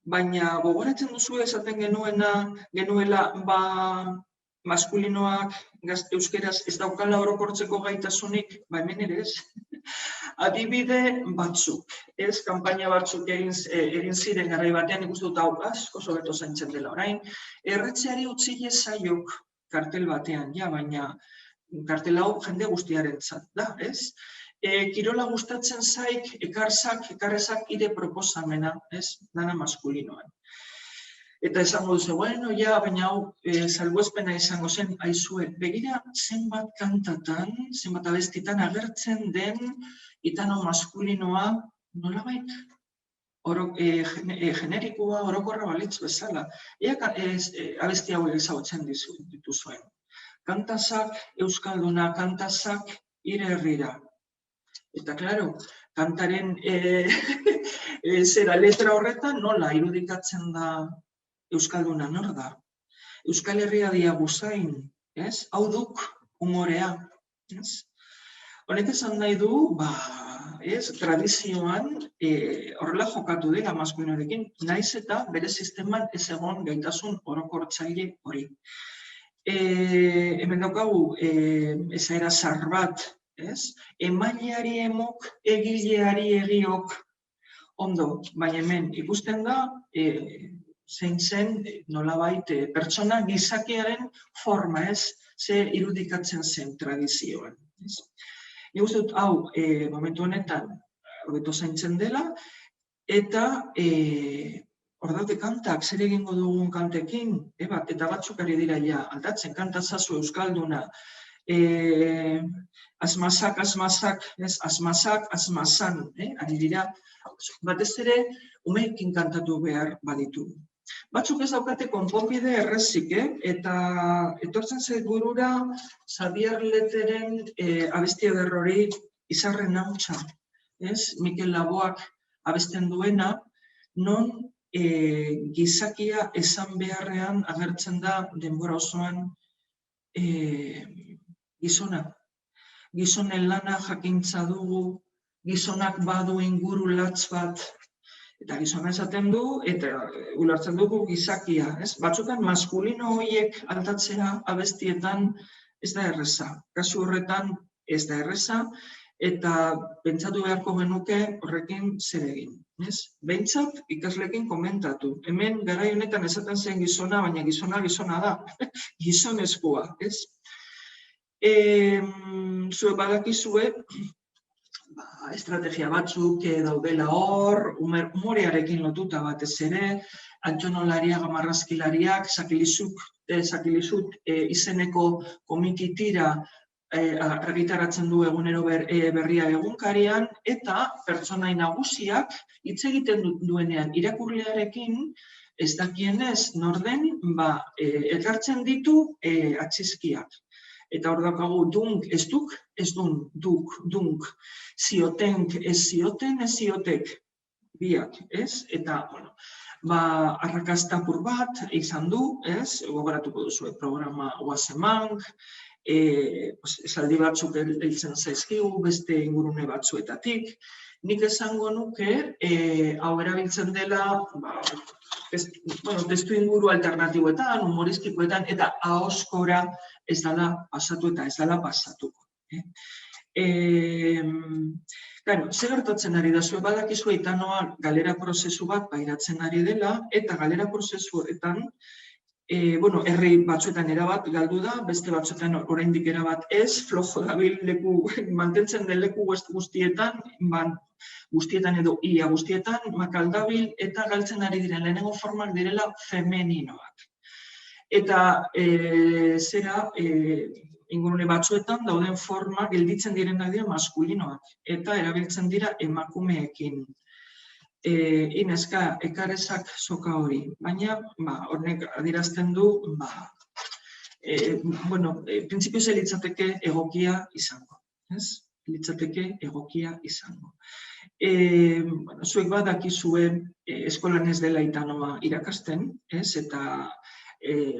Baina gogoratzen duzu esaten genuela maskulinoak euskeraz ez daukala orokortzeko gaitasunik, hemen ere ez. Adibide batzuk, kanpaina batzuk egin ziren garai batean, ikusten dut hau oso beto zaintzen dela orain, erretzeari utzi iezaiok kartel batean, baina kartel hau jende guztiarentzat da, ez? Kirola gustatzen zaik, ekarrezak ire proposamena, dana maskulinoan. Eta esango duzu, baina hau salbuespena izango zen, aizue, begira zenbat kantatan, zenbat abestitan agertzen den itano maskulinoa nolabait generikoa, orokorra balitz bezala. Abesti hau ezagutzen dituzuen. Kantazak euskalduna, kantazak ire herrira. Eta, klaro, kantaren letra horretan nola irudikatzen da euskalduna nor da. Euskal Herria diagu zain, hau duk humorea. Honek esan nahi du, tradizioan horrela jokatu dela maskulinoarekin, naiz eta bere sisteman ez egon gaitasun orokortzaile hori. Hemen daukagu esaera zahar bat, emaileari emok, egileari egiok, ondo, baina hemen ikusten da, zein zen nolabait pertsona gizakiaren forma, ze irudikatzen zen tradizioan. Nik uste dut hau momentu honetan hobeto zaintzen dela, eta hor daude kantak, zer egingo dugun kantekin, eta batzuk ari dira aldatzen, kantazazu euskalduna, asmazak, asmazan, ari dira, batez ere umeekin kantatu behar baditu. Batzuk ez daukate konponbide errezik, eta etortzen zait burura Xabier Leteren abesti ederrori Izarren Hautsa, Mikel Laboak abesten duena, non gizakia esan beharrean agertzen da denbora osoan gizona. Gizonen lana jakintza dugu, gizonak badu inguru latz bat, eta gizona esaten du, eta ulertzen dugu gizakia. Batzutan maskulino horiek aldatzea abestietan ez da erreza. Kasu horretan ez da erreza, eta pentsatu beharko genuke horrekin zer egin. Behintzat ikasleekin komentatu. Hemen garai honetan esaten zen gizona, baina gizona da. Gizonezkoa. Zuek badakizue, estrategia batzuk daudela hor, humorearekin lotuta batez ere, Antxon Olariaga marrazkilariak, Sakilizut izeneko komikitira argitaratzen du egunero berria egunkarian, eta pertsonai nagusiak hitz egiten duenean irakurlearekin, ez dakienez norden, elkartzen ditu atzizkiak. Eta hor daukagu dunk, ez duk, ez dun, duk, dunk, ziotenk, ez zioten, ez ziotek, biak, ez? Eta, arrakastapur bat izan du, ez? Gogoratuko duzue programa Oazemank, esaldi batzuk heltzen zaizkigu, beste ingurune batzuetatik. Nik esango nuke, hau erabiltzen dela, testu inguru alternatiboetan, humoristikoetan, eta ahoskora ez dela pasatu eta ez dela pasatuko. Zer gertatzen ari da, zuek badakizue Aitanoa galera prozesu bat pairatzen ari dela, eta galera prozesu horretan, herri batzuetan erabat galdu da, beste batzuetan oraindik erabat ez, flojo dabil mantentzen den leku guztietan, guztietan edo ia guztietan, makaldabil eta galtzen ari diren lehenengo formak direla femeninoak. Eta zera, ingurune batzuetan dauden formak gelditzen direnak dira maskulinoak eta erabiltzen dira emakumeekin. Ineska, ekarezak soka hori, baina hornek adierazten du, printzipioz litzateke egokia izango. Litzateke egokia izango. Zuek badakizue eskolan ez dela Aitanoa irakasten, eta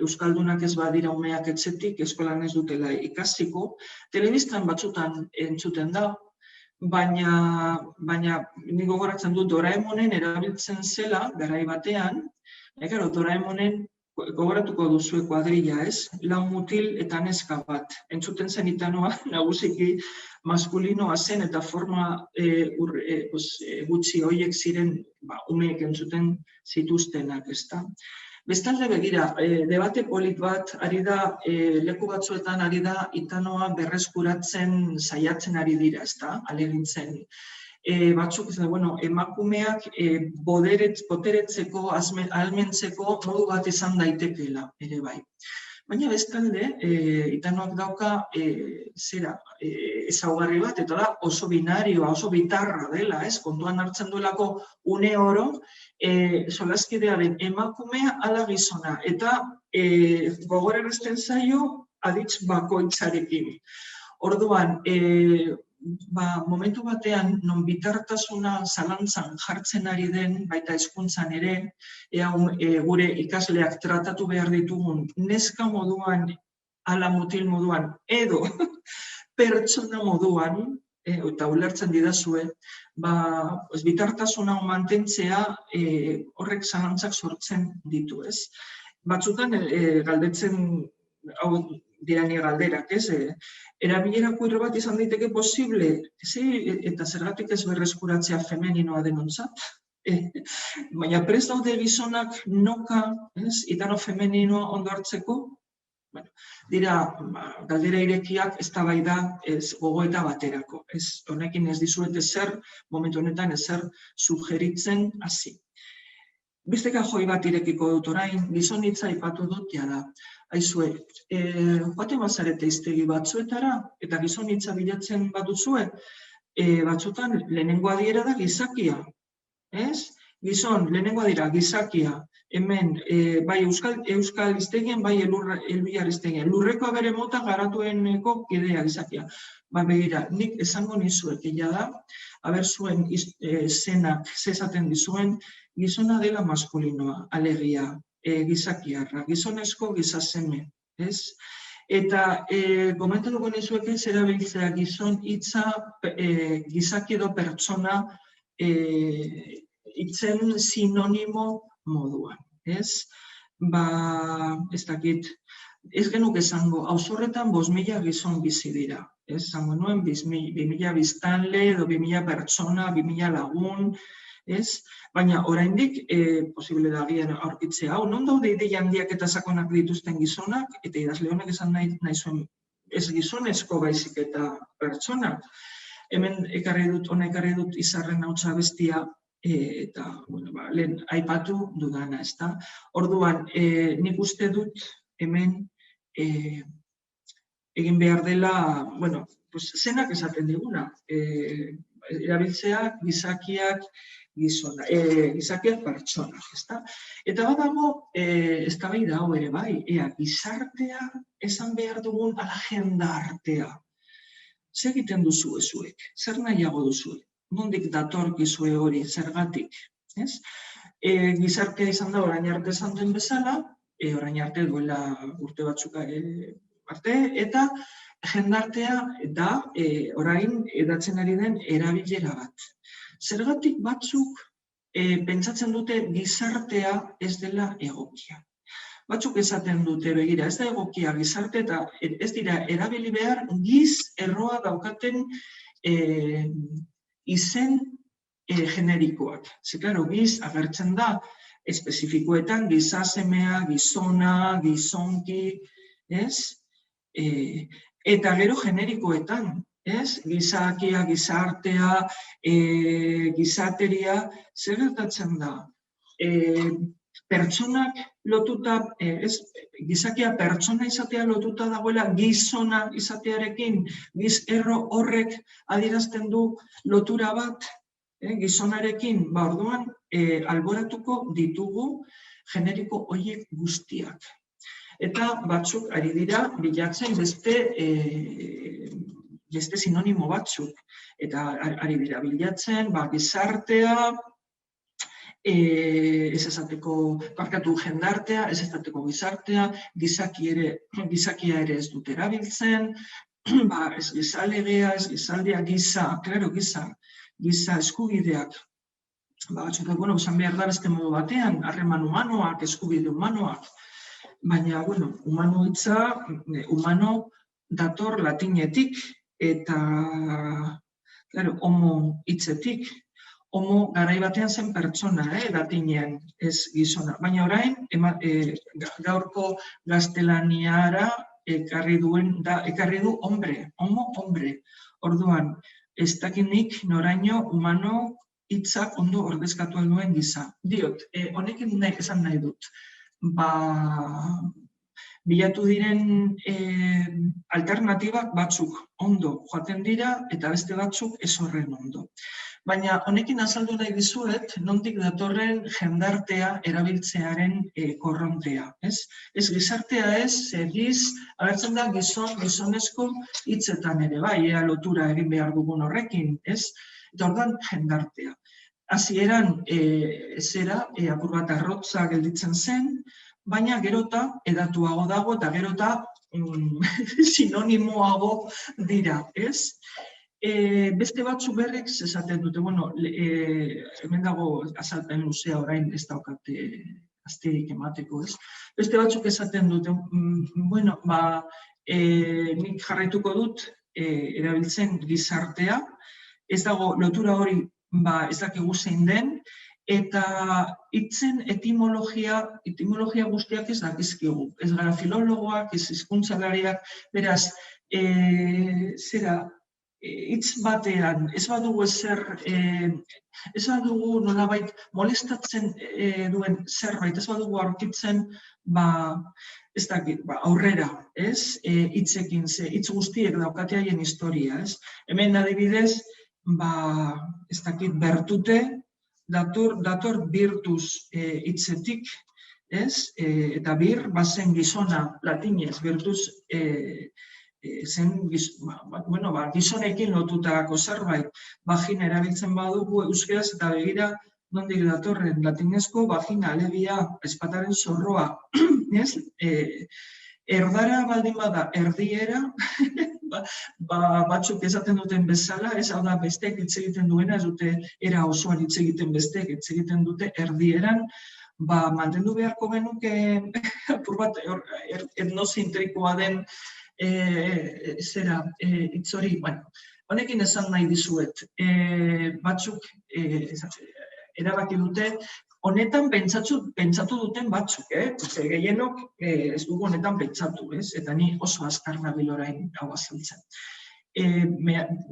euskaldunak ez badira umeak etxetik, eskolan ez dutela ikasiko, telebistan batzutan entzuten da, baina nik gogoratzen dut Doraemonen erabiltzen zela, garai batean, Doraemonen gogoratuko duzue kuadrilla, ez? Lau mutil eta neska bat. Entzuten zen Aitanoa nagusiki maskulinoa zen eta forma gutxi horiek ziren umeek entzuten zituztenak, ezta? Bestalde begira, debate polit bat ari da, leku batzuetan ari da Aitanoa berreskuratzen saiatzen ari dira, ezta? Alegintzen. Batzuk, emakumeak boteretzeko, ahalmentzeko modu bat izan daitekeela, ere bai. Baina bestalde, Aitanoak dauka ezaugarri bat, eta da oso binarioa, oso bitarra dela, kontuan hartzen duelako une oro, solaskidearen emakumea ala gizona, eta gogorarazten zaio aditz bakoitzarekin. Orduan, momentu batean, non bitartasuna zalantzan jartzen ari den, baita hezkuntzan ere, gure ikasleak tratatu behar ditugun neska moduan, ala mutil moduan, edo pertsona moduan, eta ulertzen didazue, bitartasuna mantentzea horrek zalantzak sortzen ditu, ez? Batzutan, galdetzen, hau dirani galderak, ez? Erabilera kuirro bat izan daiteke posible, eta zergatik ez berreskuratzea femeninoa denontzat. Baina prest daude gizonak noka, Aitano femeninoa ondo hartzeko, dira galdera irekiak eztabaida gogoeta baterako. Honekin ez dizuet ezer, momentu honetan ezer sugeritzen hasi. Beste kajoi bat irekiko dut orain, gizonitza aipatu dut jada. Aizue, joaten bazarete hiztegi batzuetara, eta gizonitza bilatzen batuzue, batzutan lehenengo adiera da gizakia. Gizon, lehenengo dira gizakia. Hemen, bai euskal hiztegien, bai elbiar hiztegien. Lurreko bere mota garatueneko kidea gizakia. Begira, nik esango nizuek, da, haber zuen zenak zezaten dizuen, gizona dela maskulinoa, alegia, gizakiarra, gizonezko gizaseme, ez? Eta komentatuko nizuek ez erabiltzea gizon hitza gizaki edo pertsona hitzen sinonimo moduan, ez? Ez dakit, ez genuk esango, auzorretan 5.000 gizon bizi dira, ez? Zango nuen 2.000 biztanle edo 2.000 pertsona, 2.000 lagun, ez? Baina oraindik posible da agian aurkitzea. Non daude ideia handiak eta sakonak dituzten gizonak, eta idazle honek esan nahi zuen ez gizonezko baizik eta pertsonak. Hemen ekarri dut izarren hautsa bestia, eta lehen aipatu dudana, ezta? Orduan, nik uste dut hemen egin behar dela, zenak esaten diguna, erabiltzea gizakiak gizakiak pertsonak, ezta? Eta badago, eztabaida hau ere bai, gizartea esan behar dugun ala jendartea. Zer egiten duzu zuek? Zer nahiago duzu? Nondik datorkizue hori, zergatik? Gizartea izan da orain arte esan den bezala, orain arte duela urte batzuk arte, eta jendartea da orain edatzen ari den erabilera bat. Zergatik batzuk pentsatzen dute gizartea ez dela egokia. Batzuk esaten dute, begira, ez da egokia gizarte eta ez dira erabili behar giz erroa daukaten izen generikoak. Ze, klaro, giz agertzen da espezifikoetan gizasemea, gizona, gizonki, ez? Eta gero generikoetan, ez? Gizakia, gizartea, gizateria, zer gertatzen da? Pertsonak lotuta, gizakia pertsona izatea lotuta dagoela gizona izatearekin, giz erro horrek adierazten du lotura bat gizonarekin, orduan alboratuko ditugu generiko horiek guztiak. Eta batzuk ari dira bilatzen beste sinonimo batzuk. Eta ari dira bilatzen, gizartea, ez esateko barkatu jendartea, ez esateko gizartea, gizakia ere ez dut erabiltzen, ez gizalegea, ez gizaldea, giza, klaro, giza eskubideak. Batzuetan, esan behar da beste modu batean, harreman humanoak, eskubide humanoak. Baina, humano hitza, humano dator latinetik, eta, claro, homo hitzetik. Homo garai batean zen pertsona, latinean, ez gizona. Baina orain, gaurko gaztelaniara ekarri du hombre, homo hombre. Orduan, ez dakinik noraino humano hitzak ondo ordezkatu duen giza. Diot, honekin esan nahi dut. Bilatu diren alternatibak batzuk ondo joaten dira eta beste batzuk ez horren ondo. Baina honekin azaldu nahi dizuet, nondik datorren jendartea erabiltzearen korrontea. Ez gizartea ez, giz, agertzen da gizonezko hitzetan ere, ea lotura egin behar dugun horrekin, ez? Eta orduan jendartea. Hasieran zera, apur bat arrotza gelditzen zen, baina gerota edatuago dago eta gerota sinonimoago dira, ez? Beste batzu berrek esaten dute, hemen dago azalpen luzea orain ez daukate asterik emateko, ez? Beste batzuk esaten dute, nik jarraituko dut erabiltzen gizartea, ez dago lotura hori ez dakigu zein den, eta hitzen etimologia guztiak ez dakizkigu. Ez gara filologoak, ez hizkuntzalariak, beraz, hitz batean, ez badugu nolabait molestatzen duen zerbait, ez badugu aurkitzen, ez dakit, aurrera, ez? Hitzekin, hitz guztiek daukate haien historia, ez? Hemen adibidez, ez dakit, bertute, dator virtus hitzetik, ez? Eta bir, bazen gizona latinez, virtus zen, gizonekin lotutako zerbait, vagina erabiltzen badugu euskeraz eta begira nondik datorren latinezko vagina, alegia, ezpataren zorroa, ez? Erdara baldin bada erdiera, batzuk esaten duten bezala, ez hau da besteek hitz egiten duena, ez dute era osoan hitz egiten besteek hitz egiten dute erdieran, mantendu beharko genuke apur bat etnozentrikoa den hitz hori, honekin esan nahi dizuet, batzuk erabaki dute, honetan pentsatu duten batzuk, gehienok ez dugu honetan pentsatu, eta ni oso azkar nabil orain hau azaltzen.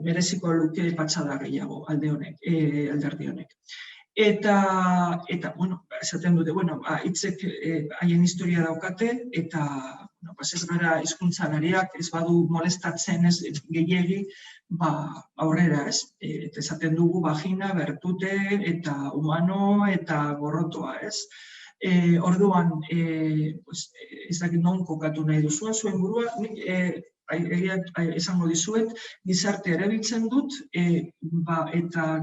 Mereziko luke patxada gehiago alderdi honek. Eta, esaten dute, hitzek haien historia daukate, eta ez gara hizkuntzalariak, ez badu molestatzen ez gehiegi, aurrera, ez? Eta esaten dugu vagina, bertute, eta humano, eta gorrotoa, ez? Orduan, ez dakit non kokatu nahi duzuen, zuen burua, esango dizuet, gizarte erabiltzen dut, eta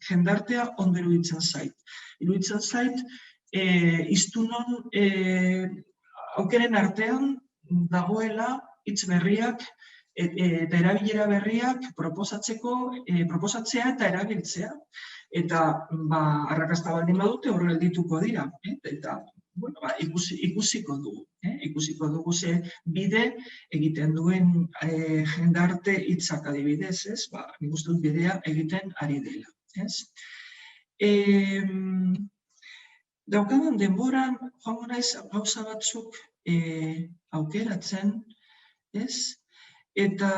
jendartea ondo iruditzen zait. Iruditzen zait, hiztunon aukeren artean dagoela hitz berriak eta erabilera berriak proposatzea eta erabiltzea. Eta arrakasta baldin badute hor geldituko dira. Eta ikusiko dugu ze bide egiten duen jendarte hitzak adibidez, nik uste dut bidea egiten ari dela. Daukadan denboran, joango naiz gauza batzuk aukeratzen, eta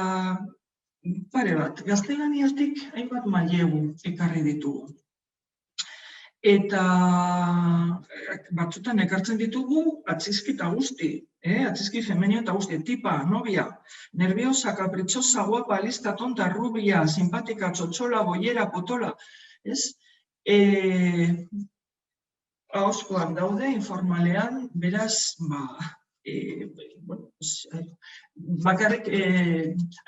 pare bat, gaztelaniatik hainbat mailegu ekarri ditugu. Eta batzutan ekartzen ditugu atzizki eta guzti, atzizki femenio eta guzti, tipa, novia, nerviosa, caprichosa, guapa, lista, tonta, rubia, simpatika, txotxola, boiera, potola, ahozkoak daude informalean, beraz, bakarrik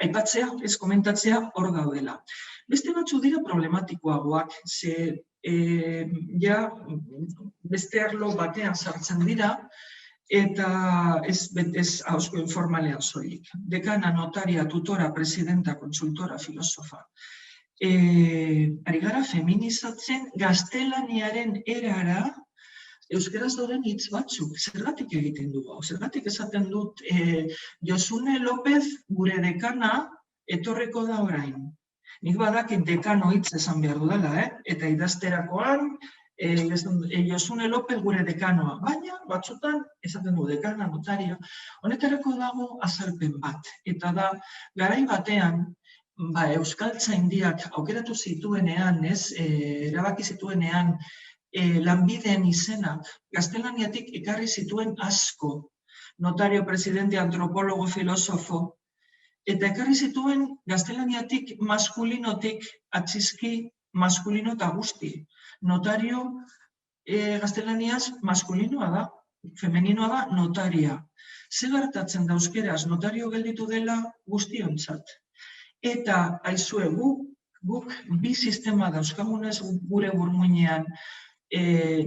aipatzea, ez komentatzea hor daudela. Beste batzu dira problematikoagoak, ze beste arlo batean sartzen dira, eta ez ahozko informalean soilik. Dekana, notaria, tutora, presidenta, konsultora, filosofa. Ari gara feminizatzen gaztelaniaren erara euskaraz dauden hitz batzuk. Zergatik egiten dugu? Zergatik esaten dut Josune López gure dekana etorriko da orain. Nik badakit dekano hitz esan behar dudala, eta idazterakoan Josune López gure dekanoa. Baina batzutan esaten du dekana, notario. Honetarako dago azalpen bat. Eta da, garai batean, euskaltzaindiak aukeratu zituenean, erabaki zituenean, lanbideen izenak, gaztelaniatik ekarri zituen asko, notario, presidente, antropologo, filosofo, eta ekarri zituen gaztelaniatik maskulinotik atzizki maskulino eta guzti. Notario gaztelaniaz maskulinoa da, femeninoa da notaria. Ze gertatzen da euskeraz notario gelditu dela guztiontzat. Eta aizue guk bi sistema dauzkagunez gure burmuinean,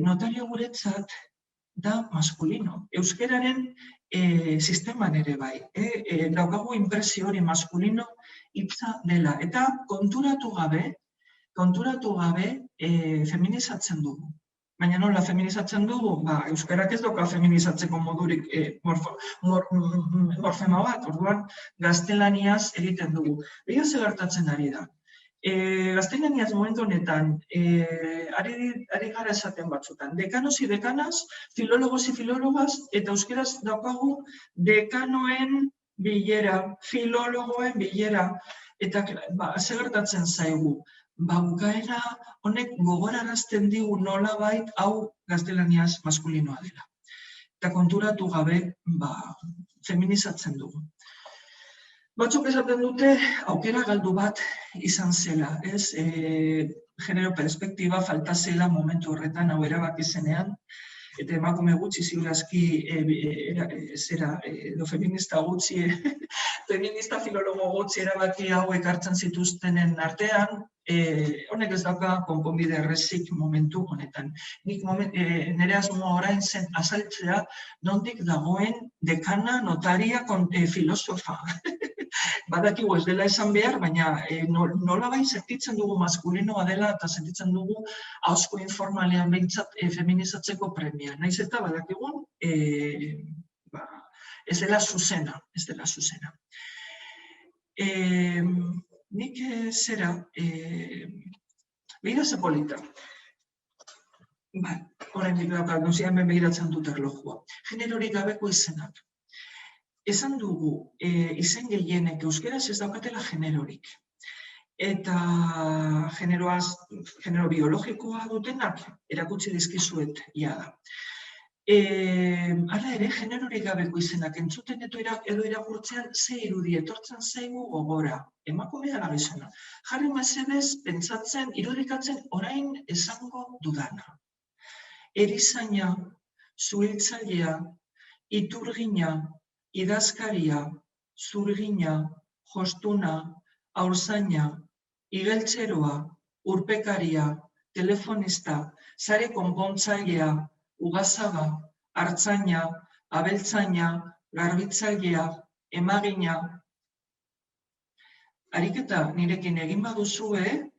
notario guretzat da maskulino. Euskeraren sisteman ere bai. Daukagu inpresio hori maskulino hitza dela. Eta konturatu gabe feminizatzen dugu. Baina nola feminizatzen dugu? Euskarak ez dauka feminizatzeko modurik morfema bat, orduan gaztelaniaz egiten dugu. Ega ze gertatzen ari da. Gaztelaniaz momentu honetan, ari gara esaten batzutan. Dekanos y dekanas, filólogos y filólogas, eta euskeraz daukagu dekanoen bilera, filologoen bilera. Eta ze gertatzen zaigu? Bukaera honek gogorarazten digu nolabait hau gaztelaniaz maskulinoa dela. Eta konturatu gabe feminizatzen dugu. Batzuk esaten dute aukera galdu bat izan zela, genero perspektiba falta zela momentu horretan hau erabaki zenean, eta emakume gutxi ziurazki feminista gutxi, feminista filologo gutxi erabaki hau ekartzen zituztenen artean, honek ez dauka konponbide errezik momentu honetan. Nire asmoa orain zen azaltzea nondik dagoen dekana, notaria, filosofa. Badakigu ez dela esan behar, baina nolabait sentitzen dugu maskulinoa dela eta sentitzen dugu ahozko informalean behintzat feminizatzeko premia. Naiz eta badakigun ez dela zuzena, Nik zera, behira ze polita. Horrein dikak, nozian behiratzen dut erlojua. Generorik gabeko izenak. Esan dugu, izen gehienek euskeraz ez daukatela generorik. Eta genero biologikoa dutenak erakutsi dizkizuet jada. Hala ere, generorik gabeko izenak entzuten edo irakurtzean ze irudi etortzen zaigu gogora. Emakumea da gizona. Jarri mesedez, pentsatzen, irudikatzen orain esango dudana. Erizaina, zuhiltzailea, iturgina, idazkaria, zurgina, jostuna, haurzaina, igeltzeroa, urpekaria, telefonista, sare konpontzailea, ugazaga, hartzaina, abeltzaina, garbitzailea, emagina. Ariketa nirekin egin baduzue,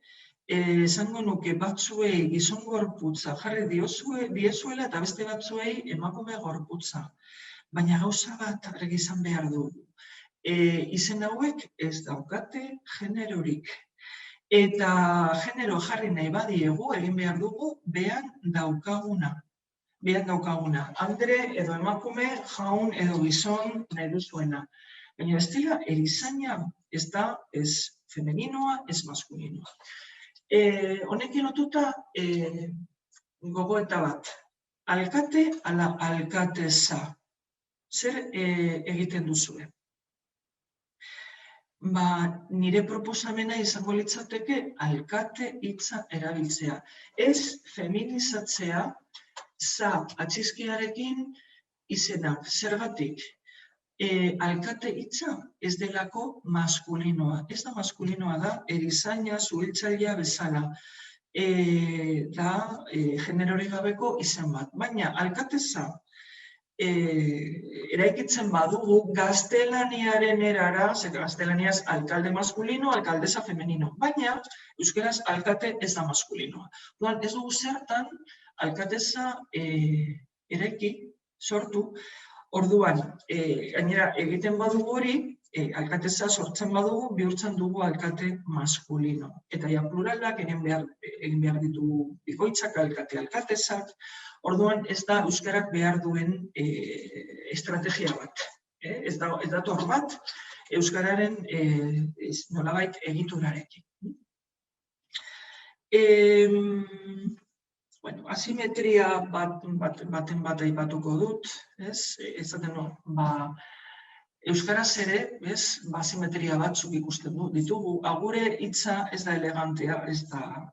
esango nuke batzuei gizon gorputza jarri diezuela eta beste batzuei emakume gorputza. Baina gauza bat argi izan behar dugu. Izen hauek ez daukate generorik. Eta genero jarri nahi badiegu, egin behar dugu, behan daukaguna. Andre edo emakume, jaun edo gizon nahi duzuena. Baina ez dira erizaina, ez da ez femeninoa, ez maskulinoa. Honekin lotuta gogoeta bat. Alkate ala alkateza. Zer egiten duzue? Nire proposamena izango litzateke alkate hitza erabiltzea. Ez feminizatzea za atxizkiarekin izenak. Zergatik? Alkate hitza ez delako maskulinoa. Ez da maskulinoa da, erizaina, zuhiltzailea bezala. Da generorik gabeko izen bat. Baina alkateza eraikitzen badugu gaztelaniaren erara, ze gaztelaniaz alkalde maskulino, alkaldeza femenino. Baina euskeraz alkate ez da maskulinoa. Ez dugu zertan alkateza eraiki, sortu. Orduan, gainera egiten badugu hori, alkateza sortzen badugu, bihurtzen dugu alkate maskulino. Eta ja pluralak egin behar ditugu bikoitzak, alkatezak. Orduan ez da euskarak behar duen estrategia bat. Ez dator bat euskararen nolabait egiturarekin. Asimetria baten bat aipatuko dut, ezaten euskaraz ere, asimetria batzuk ikusten ditugu. Agure hitza ez da elegantea, ez da